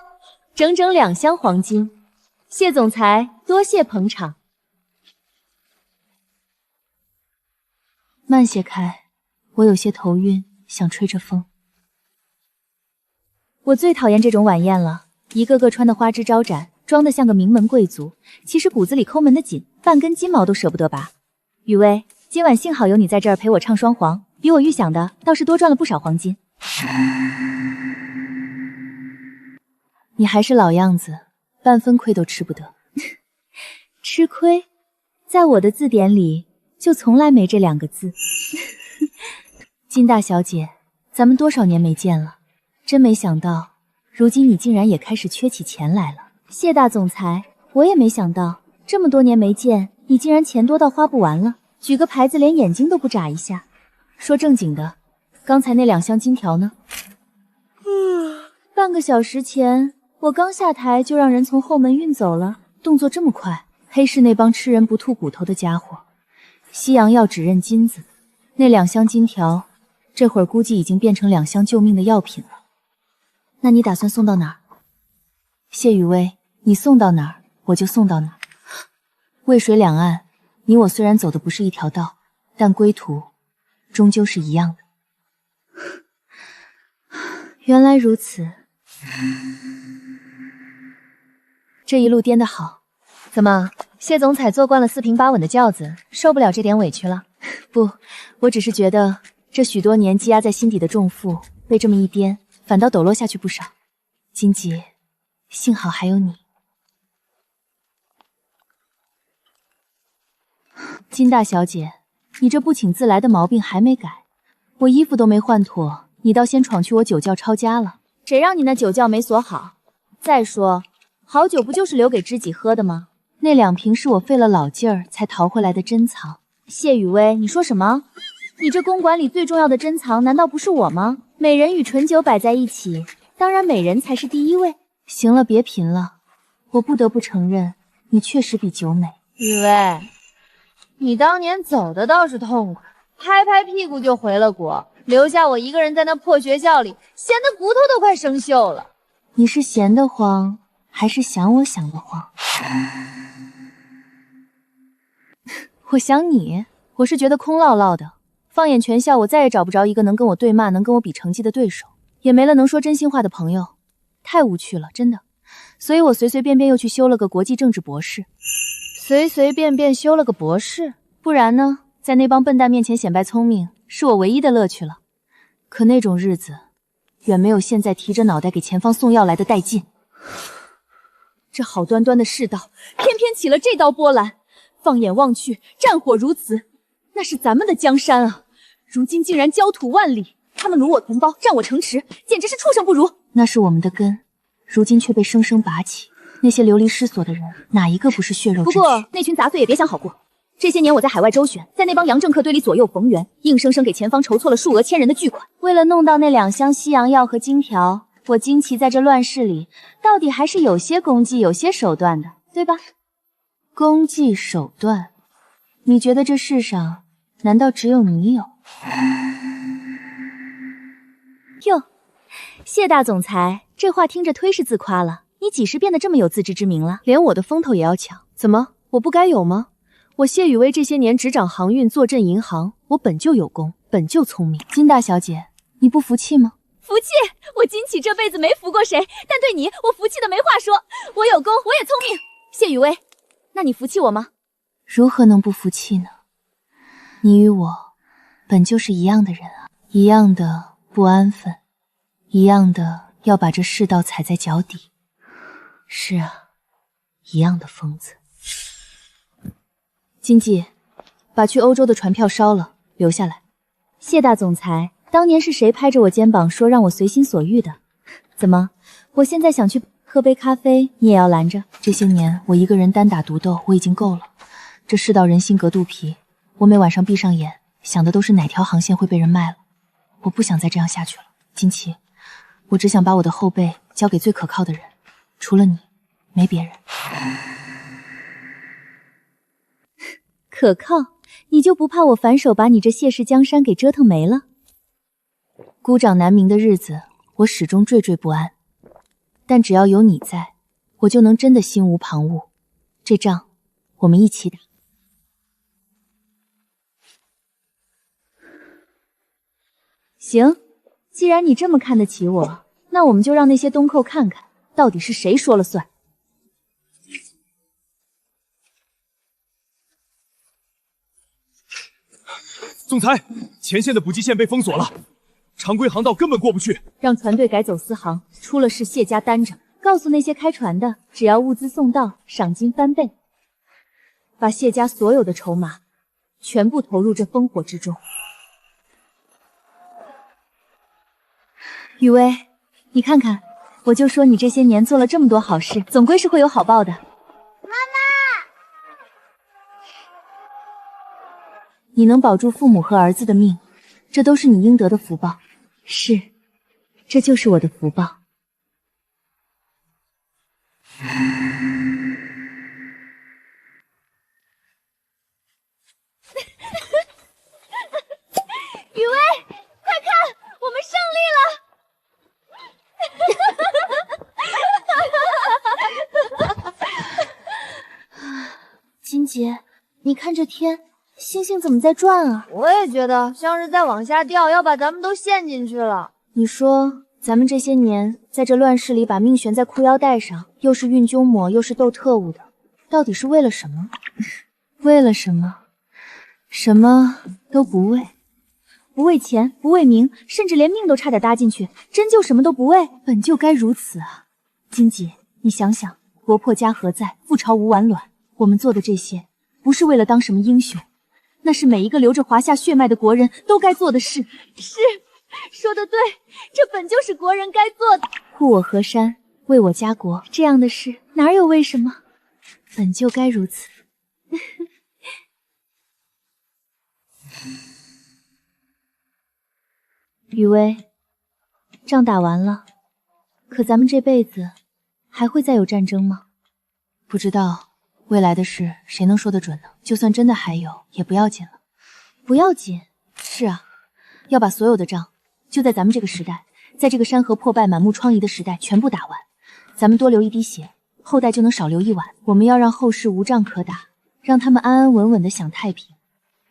整整2箱黄金。谢总裁，多谢捧场。慢些开，我有些头晕，想吹着风。我最讨厌这种晚宴了，一个个穿得花枝招展，装得像个名门贵族，其实骨子里抠门的紧，半根金毛都舍不得拔。雨薇，今晚幸好有你在这儿陪我唱双簧，比我预想的倒是多赚了不少黄金。你还是老样子，半分亏都吃不得。吃亏，在我的字典里就从来没这2个字。金大小姐，咱们多少年没见了，真没想到，如今你竟然也开始缺起钱来了。谢大总裁，我也没想到，这么多年没见，你竟然钱多到花不完了。举个牌子，连眼睛都不眨一下。说正经的，刚才那2箱金条呢？半个小时前，我刚下台就让人从后门运走了。动作这么快，黑市那帮吃人不吐骨头的家伙，西洋药只认金子，那2箱金条，这会儿估计已经变成2箱救命的药品了。那你打算送到哪儿？谢雨薇，你送到哪儿，我就送到哪儿。渭水两岸，你我虽然走的不是一条道，但归途终究是一样的。原来如此。这一路颠得好。怎么，谢总裁坐惯了4平8稳的轿子，受不了这点委屈了？不，我只是觉得这许多年积压在心底的重负，被这么一颠，反倒抖落下去不少。荆棘，幸好还有你。金大小姐，你这不请自来的毛病还没改，我衣服都没换妥，你倒先闯去我酒窖抄家了。谁让你那酒窖没锁好？再说，好酒不就是留给知己喝的吗？那2瓶是我费了老劲儿才淘回来的珍藏。谢雨薇，你说什么？你这公馆里最重要的珍藏难道不是我吗？美人与醇酒摆在一起，当然美人才是第一位。行了，别贫了，我不得不承认，你确实比酒美。雨薇，你当年走的倒是痛快，拍拍屁股就回了国，留下我一个人在那破学校里，闲得骨头都快生锈了。你是闲得慌，还是想我想得慌？我想你，我是觉得空落落的。放眼全校，我再也找不着一个能跟我对骂、能跟我比成绩的对手，也没了能说真心话的朋友，太无趣了，真的。所以我随随便便又去修了个国际政治博士。随随便便修了个博士，不然呢？在那帮笨蛋面前显摆聪明，是我唯一的乐趣了。可那种日子，远没有现在提着脑袋给前方送药来的带劲。这好端端的世道，偏偏起了这道波澜。放眼望去，战火如此，那是咱们的江山啊！如今竟然焦土万里，他们掳我同胞，占我城池，简直是畜生不如。那是我们的根，如今却被生生拔起。那些流离失所的人，哪一个不是血肉之躯？不过那群杂碎也别想好过。这些年我在海外周旋，在那帮洋政客堆里左右逢源，硬生生给前方筹措了数额千人的巨款。为了弄到那2箱西洋药和金条，我金旗在这乱世里，到底还是有些功绩、有些手段的，对吧？功绩手段，你觉得这世上难道只有你有？哟，谢大总裁，这话听着忒是自夸了。你几时变得这么有自知之明了？连我的风头也要抢？怎么，我不该有吗？我谢雨薇这些年执掌航运，坐镇银行，我本就有功，本就聪明。金大小姐，你不服气吗？服气？我金启这辈子没服过谁，但对你，我服气的没话说。我有功，我也聪明。谢雨薇，那你服气我吗？如何能不服气呢？你与我本就是一样的人啊，一样的不安分，一样的要把这世道踩在脚底。是啊，一样的疯子。金记，把去欧洲的船票烧了，留下来。谢大总裁，当年是谁拍着我肩膀说让我随心所欲的？怎么，我现在想去喝杯咖啡，你也要拦着？这些年我一个人单打独斗，我已经够了。这世道人心隔肚皮，我每晚上闭上眼，想的都是哪条航线会被人卖了。我不想再这样下去了，金奇，我只想把我的后背交给最可靠的人，除了你，没别人。可靠？你就不怕我反手把你这谢氏江山给折腾没了？孤掌难鸣的日子，我始终惴惴不安。但只要有你在，我就能真的心无旁骛。这仗，我们一起打。行，既然你这么看得起我，那我们就让那些东寇看看，到底是谁说了算。总裁，前线的补给线被封锁了，常规航道根本过不去。让船队改走私航，出了事谢家担着。告诉那些开船的，只要物资送到，赏金翻倍。把谢家所有的筹码全部投入这烽火之中。雨薇，你看看，我就说你这些年做了这么多好事，总归是会有好报的。妈妈，你能保住父母和儿子的命，这都是你应得的福报。是，这就是我的福报。雨薇，快看，我们胜利了！金杰，你看这天，星星怎么在转啊？我也觉得像是在往下掉，要把咱们都陷进去了。你说咱们这些年在这乱世里把命悬在裤腰带上，又是运鸠抹，又是斗特务的，到底是为了什么？为了什么？什么都不为。不为钱，不为名，甚至连命都差点搭进去，真就什么都不为？本就该如此啊！荆棘，你想想，国破家和在，覆巢无完卵。我们做的这些，不是为了当什么英雄，那是每一个流着华夏血脉的国人都该做的事。是，说得对，这本就是国人该做的。护我河山，为我家国，这样的事哪有为什么？本就该如此。雨薇，仗打完了，可咱们这辈子还会再有战争吗？不知道，未来的事谁能说得准呢？就算真的还有，也不要紧了。不要紧？是啊，要把所有的仗就在咱们这个时代，在这个山河破败、满目疮痍的时代全部打完。咱们多流一滴血，后代就能少流一碗。我们要让后世无仗可打，让他们安安稳稳的享太平，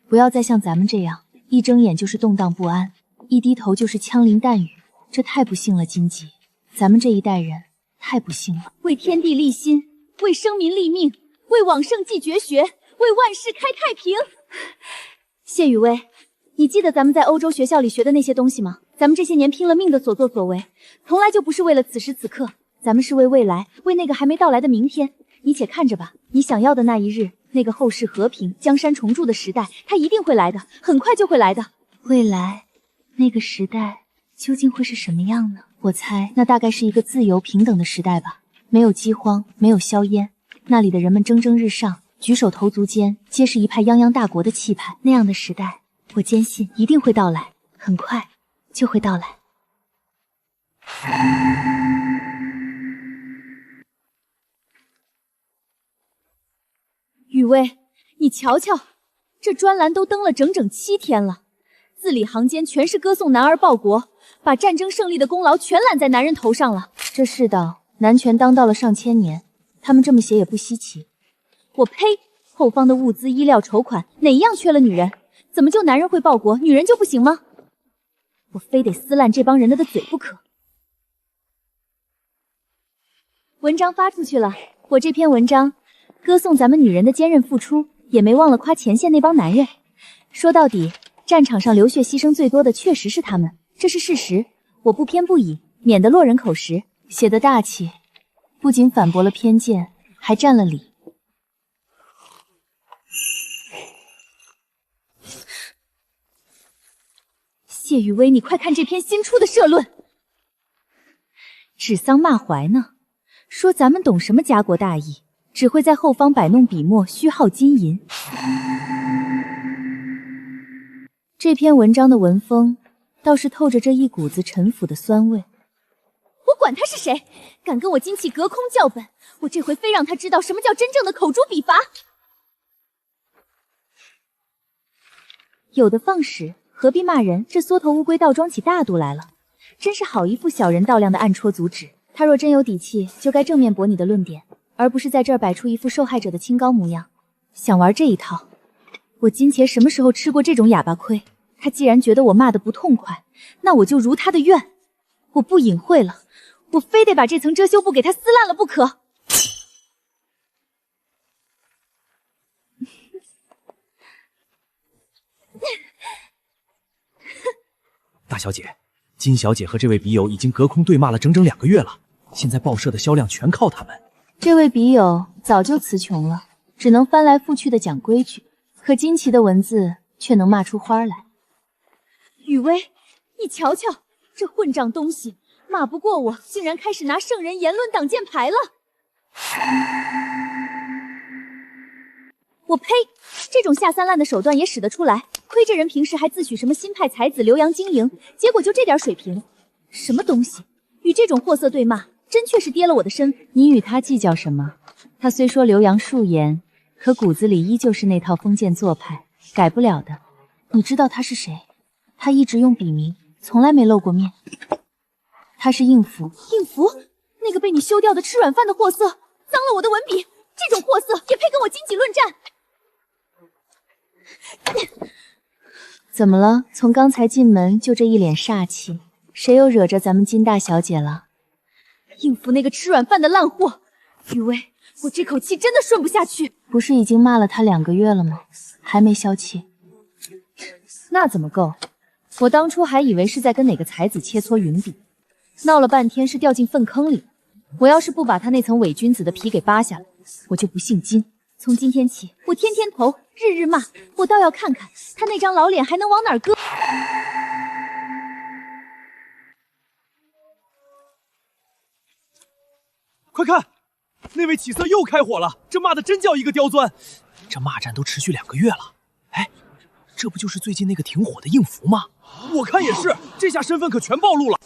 不要再像咱们这样，一睁眼就是动荡不安，一低头就是枪林弹雨，这太不幸了，荆棘。咱们这一代人太不幸了。为天地立心，为生民立命，为往圣继绝学，为万世开太平。谢雨薇，你记得咱们在欧洲学校里学的那些东西吗？咱们这些年拼了命的所作所为，从来就不是为了此时此刻，咱们是为未来，为那个还没到来的明天。你且看着吧，你想要的那一日，那个后世和平、江山重铸的时代，它一定会来的，很快就会来的。未来，那个时代究竟会是什么样呢？我猜，那大概是一个自由平等的时代吧，没有饥荒，没有硝烟，那里的人们蒸蒸日上，举手投足间皆是一派泱泱大国的气派。那样的时代，我坚信一定会到来，很快就会到来。雨薇，你瞧瞧，这专栏都登了整整7天了，字里行间全是歌颂男儿报国，把战争胜利的功劳全揽在男人头上了。这世道，男权当道了上千年，他们这么写也不稀奇。我呸！后方的物资、衣料、筹款，哪一样缺了女人？怎么就男人会报国，女人就不行吗？我非得撕烂这帮人的嘴不可。文章发出去了，我这篇文章歌颂咱们女人的坚韧付出，也没忘了夸前线那帮男人。说到底，战场上流血牺牲最多的确实是他们，这是事实，我不偏不倚，免得落人口实。写得大气，不仅反驳了偏见，还占了理。谢雨薇，你快看这篇新出的社论，指桑骂槐呢，说咱们懂什么家国大义，只会在后方摆弄笔墨，虚耗金银。这篇文章的文风倒是透着这一股子陈腐的酸味。我管他是谁，敢跟我金器隔空叫本，我这回非让他知道什么叫真正的口诛笔伐。有的放矢，何必骂人？这缩头乌龟倒装起大肚来了，真是好一副小人道量的暗戳阻止。他若真有底气，就该正面驳你的论点，而不是在这儿摆出一副受害者的清高模样。想玩这一套，我金茄什么时候吃过这种哑巴亏？他既然觉得我骂得不痛快，那我就如他的愿。我不隐晦了，我非得把这层遮羞布给他撕烂了不可。大小姐，金小姐和这位笔友已经隔空对骂了整整2个月了，现在报社的销量全靠他们。这位笔友早就词穷了，只能翻来覆去的讲规矩，可金奇的文字却能骂出花来。雨薇，你瞧瞧，这混账东西，骂不过我，竟然开始拿圣人言论挡箭牌了。我呸！这种下三滥的手段也使得出来，亏这人平时还自诩什么新派才子留洋经营，结果就这点水平，什么东西？与这种货色对骂，真却是跌了我的身。你与他计较什么？他虽说留洋数言，可骨子里依旧是那套封建做派，改不了的。你知道他是谁？他一直用笔名，从来没露过面。他是应符。应符？那个被你休掉的吃软饭的货色，脏了我的文笔，这种货色也配跟我经济论战？怎么了？从刚才进门就这一脸煞气，谁又惹着咱们金大小姐了？应付那个吃软饭的烂货，雨薇，我这口气真的顺不下去。不是已经骂了他2个月了吗？还没消气？那怎么够？我当初还以为是在跟哪个才子切磋云笔，闹了半天是掉进粪坑里了。我要是不把他那层伪君子的皮给扒下来，我就不姓金。从今天起，我天天投，日日骂，我倒要看看他那张老脸还能往哪儿搁。快看，那位起色又开火了，这骂的真叫一个刁钻。这骂战都持续2个月了，哎，这不就是最近那个挺火的应福吗？我看也是，这下身份可全暴露了。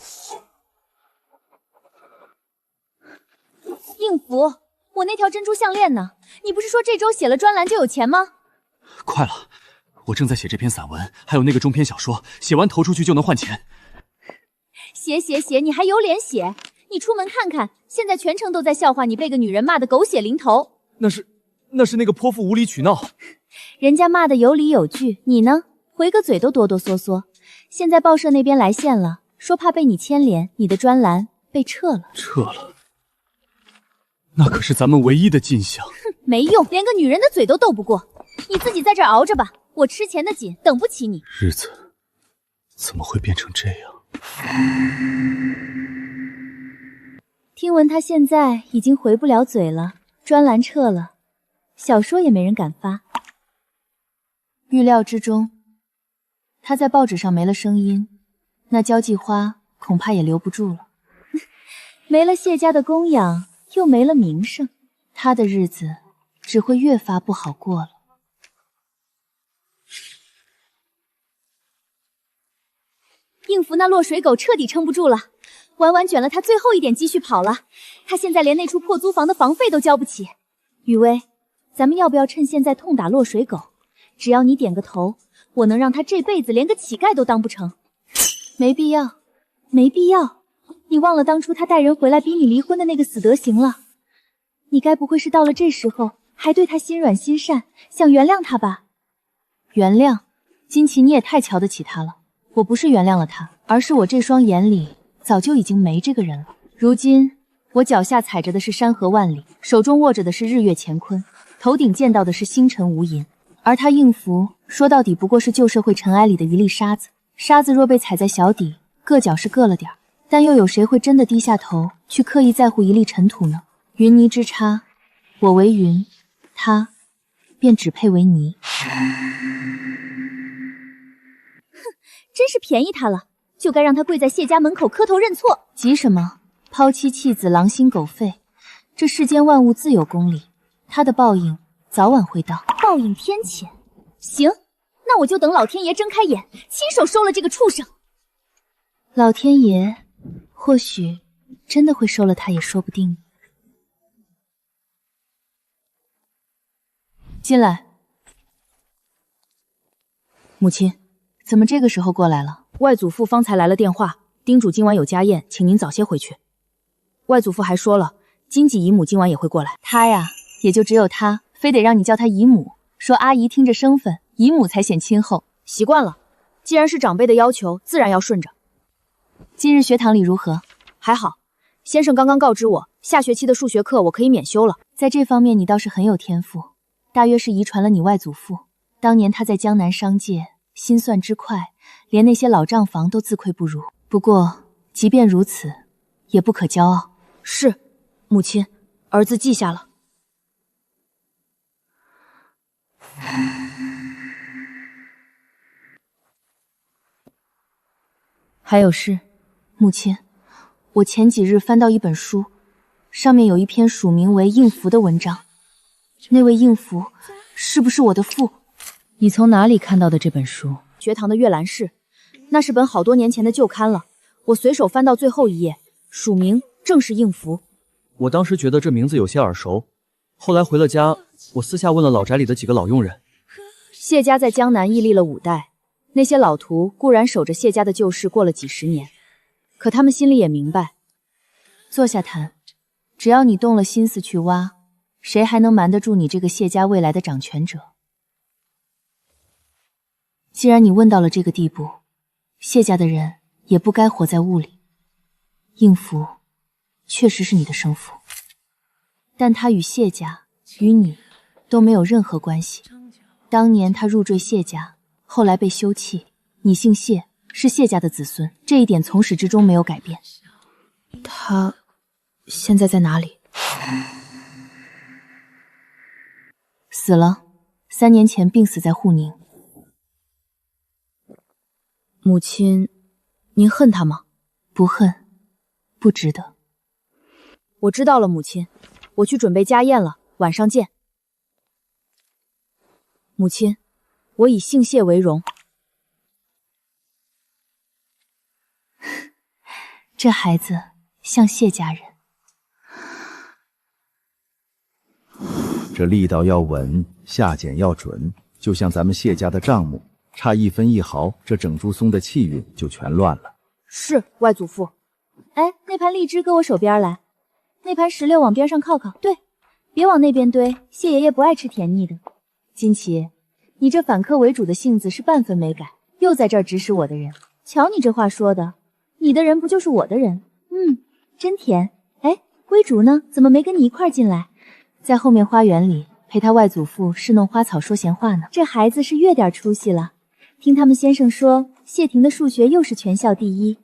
应福，我那条珍珠项链呢？你不是说这周写了专栏就有钱吗？快了，我正在写这篇散文，还有那个中篇小说，写完投出去就能换钱。写，你还有脸写？你出门看看，现在全城都在笑话你被个女人骂得狗血淋头。那是那个泼妇无理取闹，人家骂得有理有据，你呢？回个嘴都哆哆嗦嗦。现在报社那边来信了，说怕被你牵连，你的专栏被撤了。撤了？那可是咱们唯一的进项。哼，没用，连个女人的嘴都斗不过。你自己在这儿熬着吧，我吃钱的紧，等不起你。日子怎么会变成这样？听闻他现在已经回不了嘴了，专栏撤了，小说也没人敢发。预料之中，他在报纸上没了声音，那交际花恐怕也留不住了。没了谢家的供养，又没了名声，他的日子只会越发不好过了。应付那落水狗彻底撑不住了，婉婉卷了他最后一点积蓄跑了，他现在连那处破租房的房费都交不起。雨薇，咱们要不要趁现在痛打落水狗？只要你点个头，我能让他这辈子连个乞丐都当不成。没必要，没必要。你忘了当初他带人回来逼你离婚的那个死德行了？你该不会是到了这时候还对他心软心善，想原谅他吧？原谅？金奇，你也太瞧得起他了。我不是原谅了他，而是我这双眼里早就已经没这个人了。如今我脚下踩着的是山河万里，手中握着的是日月乾坤，头顶见到的是星辰无垠。而他应福，说到底不过是旧社会尘埃里的一粒沙子。沙子若被踩在小底，硌脚是硌了点儿，但又有谁会真的低下头去刻意在乎一粒尘土呢？云泥之差，我为云，他便只配为泥。真是便宜他了，就该让他跪在谢家门口磕头认错。急什么？抛妻弃子，狼心狗肺，这世间万物自有公理，他的报应早晚会到。报应天谴。行，那我就等老天爷睁开眼，亲手收了这个畜生。老天爷或许真的会收了他也说不定。进来。母亲，怎么这个时候过来了？外祖父方才来了电话，叮嘱今晚有家宴，请您早些回去。外祖父还说了，金继姨母今晚也会过来。他呀，也就只有他，非得让你叫他姨母，说阿姨听着生分，姨母才显亲厚。习惯了，既然是长辈的要求，自然要顺着。今日学堂里如何？还好，先生刚刚告知我，下学期的数学课我可以免修了。在这方面你倒是很有天赋，大约是遗传了你外祖父。当年他在江南商界心算之快，连那些老账房都自愧不如。不过即便如此，也不可骄傲。是，母亲，儿子记下了。还有事，母亲，我前几日翻到一本书，上面有一篇署名为应福的文章。那位应福是不是我的父？你从哪里看到的这本书？学堂的阅览室，那是本好多年前的旧刊了。我随手翻到最后一页，署名正是应福。我当时觉得这名字有些耳熟，后来回了家，我私下问了老宅里的几个老佣人。谢家在江南屹立了5代，那些老徒固然守着谢家的旧事过了几十年，可他们心里也明白。坐下谈，只要你动了心思去挖，谁还能瞒得住你这个谢家未来的掌权者？既然你问到了这个地步，谢家的人也不该活在雾里。应福确实是你的生父，但他与谢家与你都没有任何关系。当年他入赘谢家，后来被休弃，你姓谢，是谢家的子孙，这一点从始至终没有改变。他现在在哪里？死了，3年前病死在沪宁。母亲，您恨他吗？不恨，不值得。我知道了，母亲，我去准备家宴了，晚上见。母亲，我以姓谢为荣。这孩子像谢家人。这力道要稳，下剪要准，就像咱们谢家的账目，差1分1毫，这整株松的气运就全乱了。是，外祖父。哎，那盘荔枝搁我手边来，那盘石榴往边上靠靠。对，别往那边堆，谢爷爷不爱吃甜腻的。金奇，你这反客为主的性子是半分没改，又在这儿指使我的人。瞧你这话说的，你的人不就是我的人？真甜。哎，灰竹呢？怎么没跟你一块儿进来？在后面花园里陪他外祖父侍弄花草说闲话呢。这孩子是越点出息了。听他们先生说，谢霆的数学又是全校第一，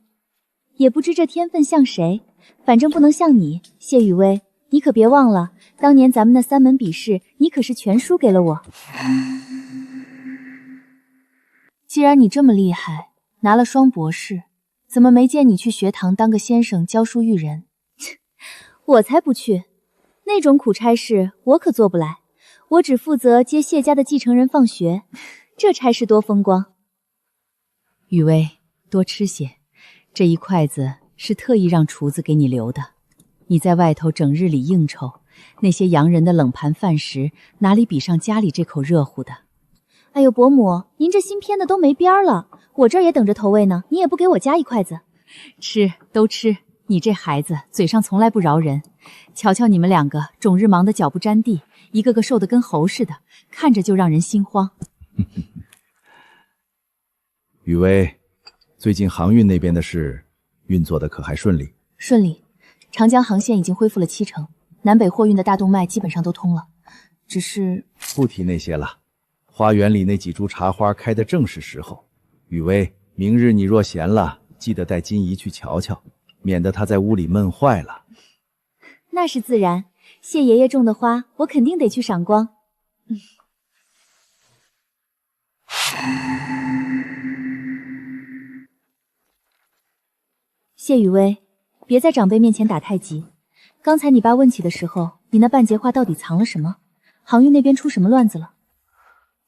也不知这天分像谁，反正不能像你。谢雨薇，你可别忘了，当年咱们那3门笔试，你可是全输给了我。既然你这么厉害，拿了双博士，怎么没见你去学堂当个先生教书育人？我才不去，那种苦差事我可做不来，我只负责接谢家的继承人放学，这差事多风光。雨薇，多吃些，这一筷子是特意让厨子给你留的。你在外头整日里应酬，那些洋人的冷盘饭食哪里比上家里这口热乎的？哎呦，伯母，您这新添的都没边了，我这儿也等着投喂呢，你也不给我夹一筷子。吃，都吃。你这孩子嘴上从来不饶人，瞧瞧你们2个终日忙得脚不沾地，一个个瘦得跟猴似的，看着就让人心慌。雨薇，最近航运那边的事运作的可还顺利？顺利，长江航线已经恢复了70%，南北货运的大动脉基本上都通了。只是不提那些了，花园里那几株茶花开的正是时候。雨薇，明日你若闲了，记得带金姨去瞧瞧，免得她在屋里闷坏了。那是自然，谢爷爷种的花，我肯定得去赏光。谢雨薇，别在长辈面前打太极。刚才你爸问起的时候，你那半截话到底藏了什么？航运那边出什么乱子了？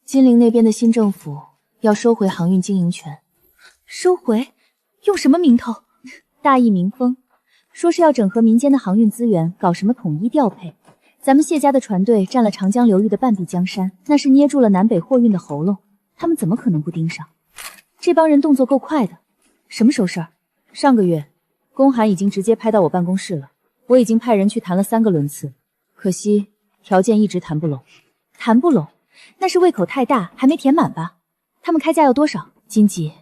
金陵那边的新政府要收回航运经营权。收回？用什么名头？大义名风，说是要整合民间的航运资源，搞什么统一调配。咱们谢家的船队占了长江流域的半壁江山，那是捏住了南北货运的喉咙，他们怎么可能不盯上？这帮人动作够快的。什么时候事儿？上个月，公函已经直接拍到我办公室了，我已经派人去谈了3个轮次，可惜条件一直谈不拢。谈不拢？那是胃口太大，还没填满吧？他们开价要多少？金吉，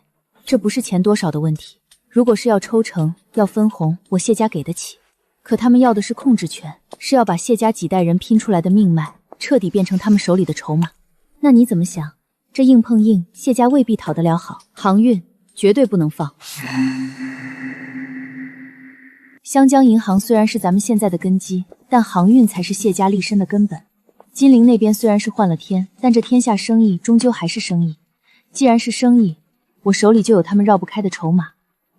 这不是钱多少的问题，如果是要抽成、要分红，我谢家给得起。可他们要的是控制权，是要把谢家几代人拼出来的命脉彻底变成他们手里的筹码。那你怎么想？这硬碰硬，谢家未必讨得了好。航运绝对不能放。湘江银行虽然是咱们现在的根基，但航运才是谢家立身的根本。金陵那边虽然是换了天，但这天下生意终究还是生意。既然是生意，我手里就有他们绕不开的筹码。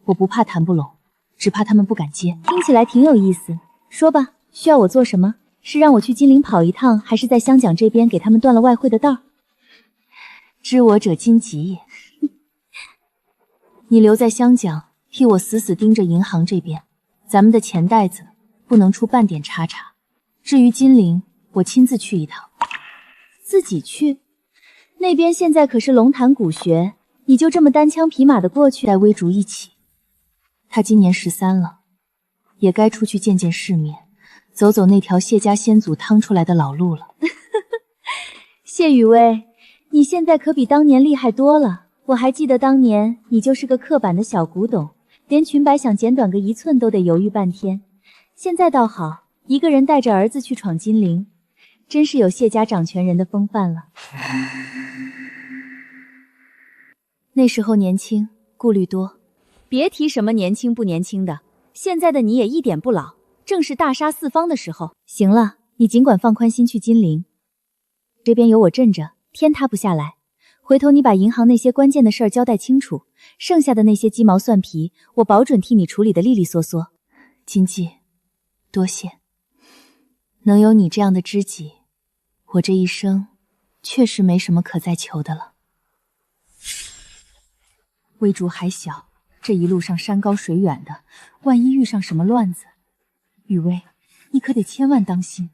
我不怕谈不拢，只怕他们不敢接。听起来挺有意思，说吧，需要我做什么？是让我去金陵跑一趟，还是在湘江这边给他们断了外汇的道？知我者金吉也。你留在湘江，替我死死盯着银行这边，咱们的钱袋子不能出半点差差。至于金陵，我亲自去一趟。自己去？那边现在可是龙潭古穴，你就这么单枪匹马的过去？带微竹一起，他今年13了，也该出去见见世面，走走那条谢家先祖趟出来的老路了。谢雨薇，你现在可比当年厉害多了。我还记得当年你就是个刻板的小古董，连裙摆想剪短个1寸都得犹豫半天。现在倒好，一个人带着儿子去闯金陵，真是有谢家掌权人的风范了。那时候年轻，顾虑多，别提什么年轻不年轻的。现在的你也一点不老，正是大杀四方的时候。行了，你尽管放宽心去金陵，这边有我镇着，天塌不下来。回头你把银行那些关键的事儿交代清楚，剩下的那些鸡毛蒜皮，我保准替你处理得利利索索。金记，多谢，能有你这样的知己，我这一生确实没什么可再求的了。微竹还小，这一路上山高水远的，万一遇上什么乱子，雨薇，你可得千万当心。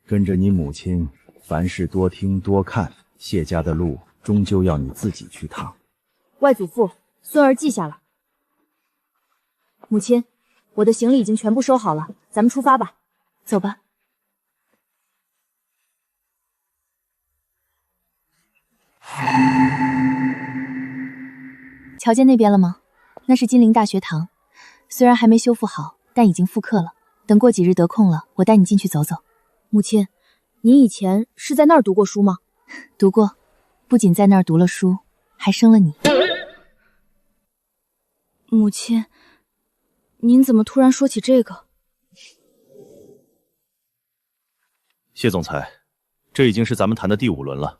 跟着你母亲，凡事多听多看，谢家的路终究要你自己去趟。外祖父，孙儿记下了。母亲，我的行李已经全部收好了，咱们出发吧。走吧。瞧见那边了吗？那是金陵大学堂，虽然还没修复好，但已经复刻了。等过几日得空了，我带你进去走走。母亲，您以前是在那儿读过书吗？读过，不仅在那儿读了书，还生了你。母亲，您怎么突然说起这个？谢总裁，这已经是咱们谈的第5轮了。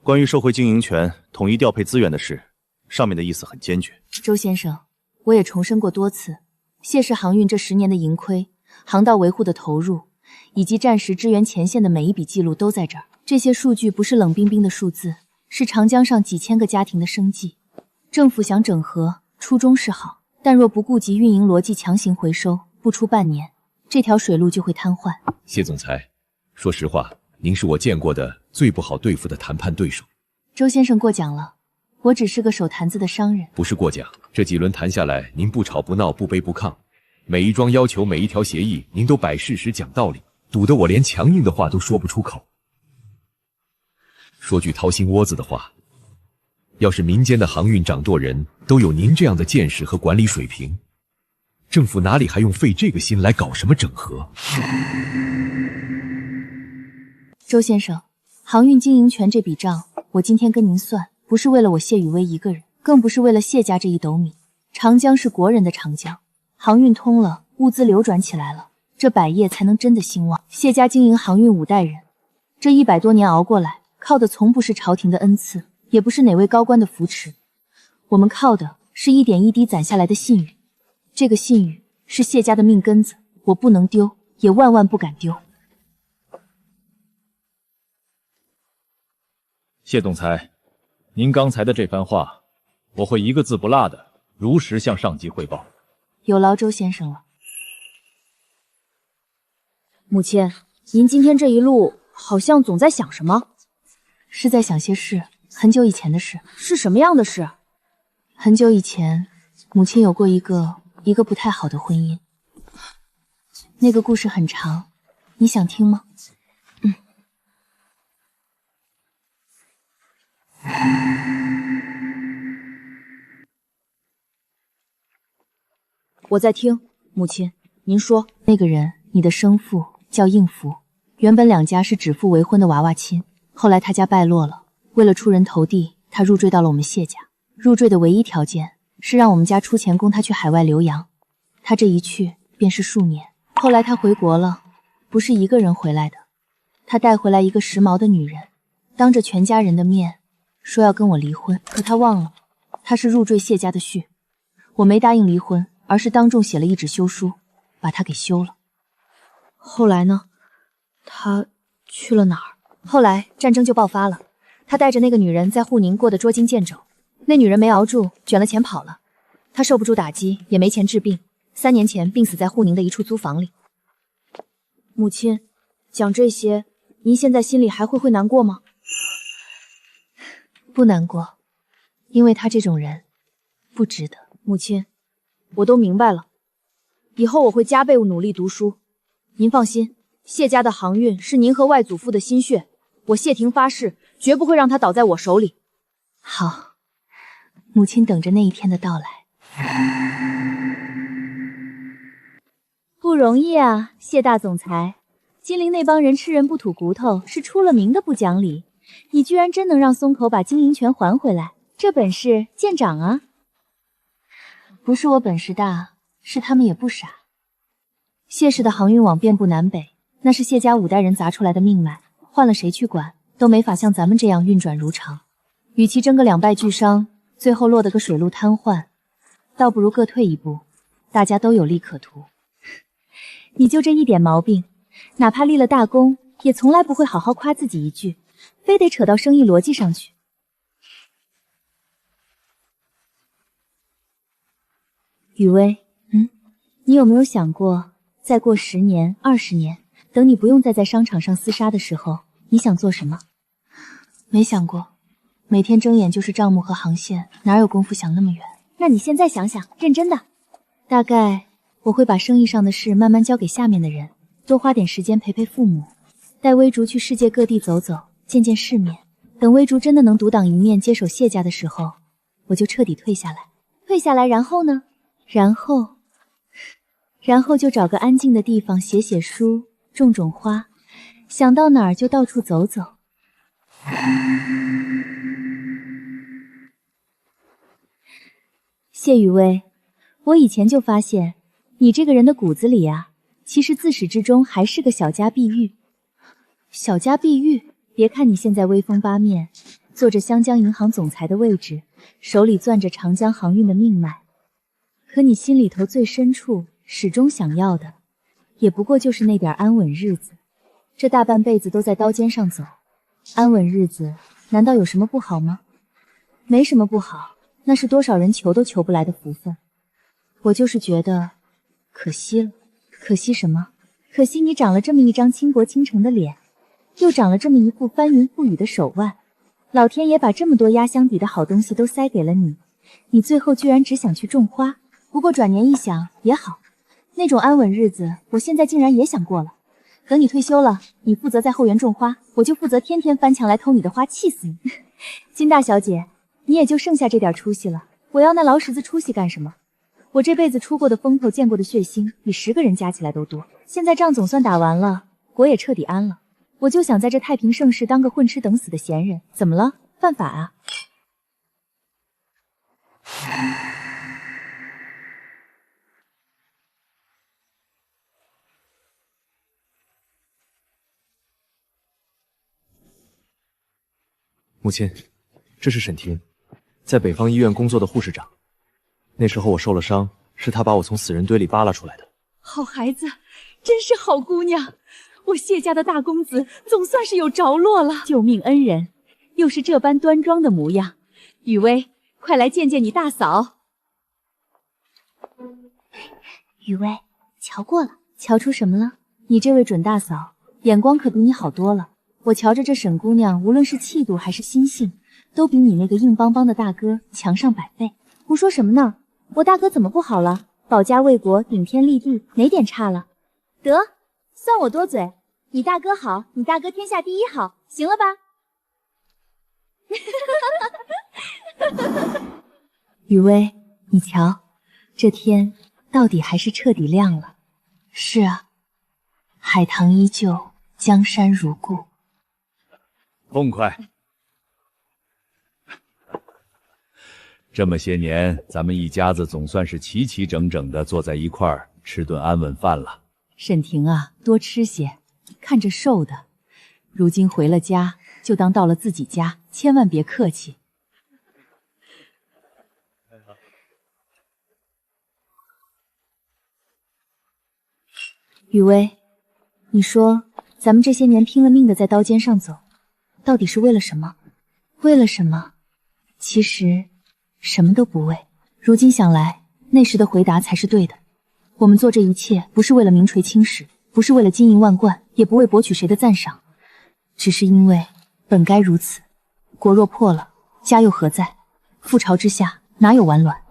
关于收回经营权、统一调配资源的事，上面的意思很坚决。周先生，我也重申过多次，谢氏航运这10年的盈亏、航道维护的投入，以及战时支援前线的每一笔记录都在这儿。这些数据不是冷冰冰的数字，是长江上几千个家庭的生计。政府想整合，初衷是好，但若不顾及运营逻辑强行回收，不出半年，这条水路就会瘫痪。谢总裁，说实话，您是我见过的最不好对付的谈判对手。周先生过奖了，我只是个手坛子的商人。不是过奖，这几轮谈下来，您不吵不闹不卑不亢，每一桩要求每一条协议，您都摆事实讲道理，堵得我连强硬的话都说不出口。说句掏心窝子的话，要是民间的航运掌舵人都有您这样的见识和管理水平，政府哪里还用费这个心来搞什么整合？周先生，航运经营权这笔账，我今天跟您算，不是为了我谢雨薇一个人，更不是为了谢家这一斗米。长江是国人的长江，航运通了，物资流转起来了，这百业才能真的兴旺。谢家经营航运5代人，这100多年熬过来，靠的从不是朝廷的恩赐，也不是哪位高官的扶持，我们靠的是一点一滴攒下来的信誉。这个信誉是谢家的命根子，我不能丢，也万万不敢丢。谢总裁，您刚才的这番话，我会一个字不落的如实向上级汇报。有劳周先生了。母亲，您今天这一路好像总在想什么？是在想些事，很久以前的事。是什么样的事？很久以前，母亲有过一个不太好的婚姻。那个故事很长，你想听吗？我在听，母亲，您说。那个人，你的生父叫应福，原本2家是指腹为婚的娃娃亲，后来他家败落了，为了出人头地，他入赘到了我们谢家。入赘的唯一条件是让我们家出钱供他去海外留洋，他这一去便是数年。后来他回国了，不是一个人回来的，他带回来一个时髦的女人，当着全家人的面说要跟我离婚，可他忘了，他是入赘谢家的婿。我没答应离婚，而是当众写了一纸休书，把他给休了。后来呢？他去了哪儿？后来战争就爆发了，他带着那个女人在沪宁过得捉襟见肘，那女人没熬住，卷了钱跑了。他受不住打击，也没钱治病，3年前病死在沪宁的一处租房里。母亲，讲这些，您现在心里还会难过吗？不难过，因为他这种人不值得。母亲，我都明白了，以后我会加倍努力读书。您放心，谢家的航运是您和外祖父的心血，我谢霆发誓，绝不会让他倒在我手里。好，母亲等着那一天的到来。不容易啊，谢大总裁，金陵那帮人吃人不吐骨头，是出了名的不讲理。你居然真能让松口把经营权还回来，这本事见长啊！不是我本事大，是他们也不傻。谢氏的航运网遍布南北，那是谢家5代人砸出来的命脉，换了谁去管，都没法像咱们这样运转如常。与其争个两败俱伤，最后落得个水路瘫痪，倒不如各退一步，大家都有利可图。你就这一点毛病，哪怕立了大功，也从来不会好好夸自己一句，非得扯到生意逻辑上去。雨薇，你有没有想过，再过10年、20年，等你不用再在商场上厮杀的时候，你想做什么？没想过，每天睁眼就是账目和航线，哪有功夫想那么远？那你现在想想，认真的。大概我会把生意上的事慢慢交给下面的人，多花点时间陪陪父母，带微竹去世界各地走走，见见世面。等微竹真的能独当一面接手谢家的时候，我就彻底退下来。退下来，然后呢？然后就找个安静的地方写写书，种种花，想到哪儿就到处走走。谢雨薇，我以前就发现你这个人的骨子里啊，其实自始至终还是个小家碧玉。小家碧玉，别看你现在威风八面，坐着湘江银行总裁的位置，手里攥着长江航运的命脉，可你心里头最深处始终想要的，也不过就是那点安稳日子。这大半辈子都在刀尖上走，安稳日子难道有什么不好吗？没什么不好，那是多少人求都求不来的福分。我就是觉得可惜了。可惜什么？可惜你长了这么一张倾国倾城的脸，又长了这么一副翻云覆雨的手腕，老天爷把这么多压箱底的好东西都塞给了你，你最后居然只想去种花。不过转念一想也好，那种安稳日子我现在竟然也想过了。等你退休了，你负责在后园种花，我就负责天天翻墙来偷你的花，气死你！金大小姐，你也就剩下这点出息了，我要那劳什子出息干什么？我这辈子出过的风头，见过的血腥，比10个人加起来都多。现在仗总算打完了，国也彻底安了，我就想在这太平盛世当个混吃等死的闲人，怎么了？犯法啊？母亲，这是沈婷，在北方医院工作的护士长。那时候我受了伤，是她把我从死人堆里扒拉出来的。好孩子，真是好姑娘，我谢家的大公子总算是有着落了。救命恩人，又是这般端庄的模样。雨薇，快来见见你大嫂。雨薇，瞧过了。瞧出什么了？你这位准大嫂眼光可比你好多了。我瞧着这沈姑娘，无论是气度还是心性，都比你那个硬邦邦的大哥强上100倍。胡说什么呢？我大哥怎么不好了？保家卫国，顶天立地，哪点差了？得，算我多嘴。你大哥好，你大哥天下第一好，行了吧？雨薇，你瞧，这天到底还是彻底亮了。是啊，海棠依旧，江山如故。痛快！这么些年，咱们一家子总算是齐齐整整的坐在一块儿吃顿安稳饭了。沈婷啊，多吃些，看着瘦的。如今回了家，就当到了自己家，千万别客气。雨薇，你说咱们这些年拼了命的在刀尖上走，到底是为了什么？为了什么？其实什么都不为。如今想来，那时的回答才是对的。我们做这一切，不是为了名垂青史，不是为了金银万贯，也不为博取谁的赞赏，只是因为本该如此。国若破了，家又何在？覆巢之下，哪有完卵？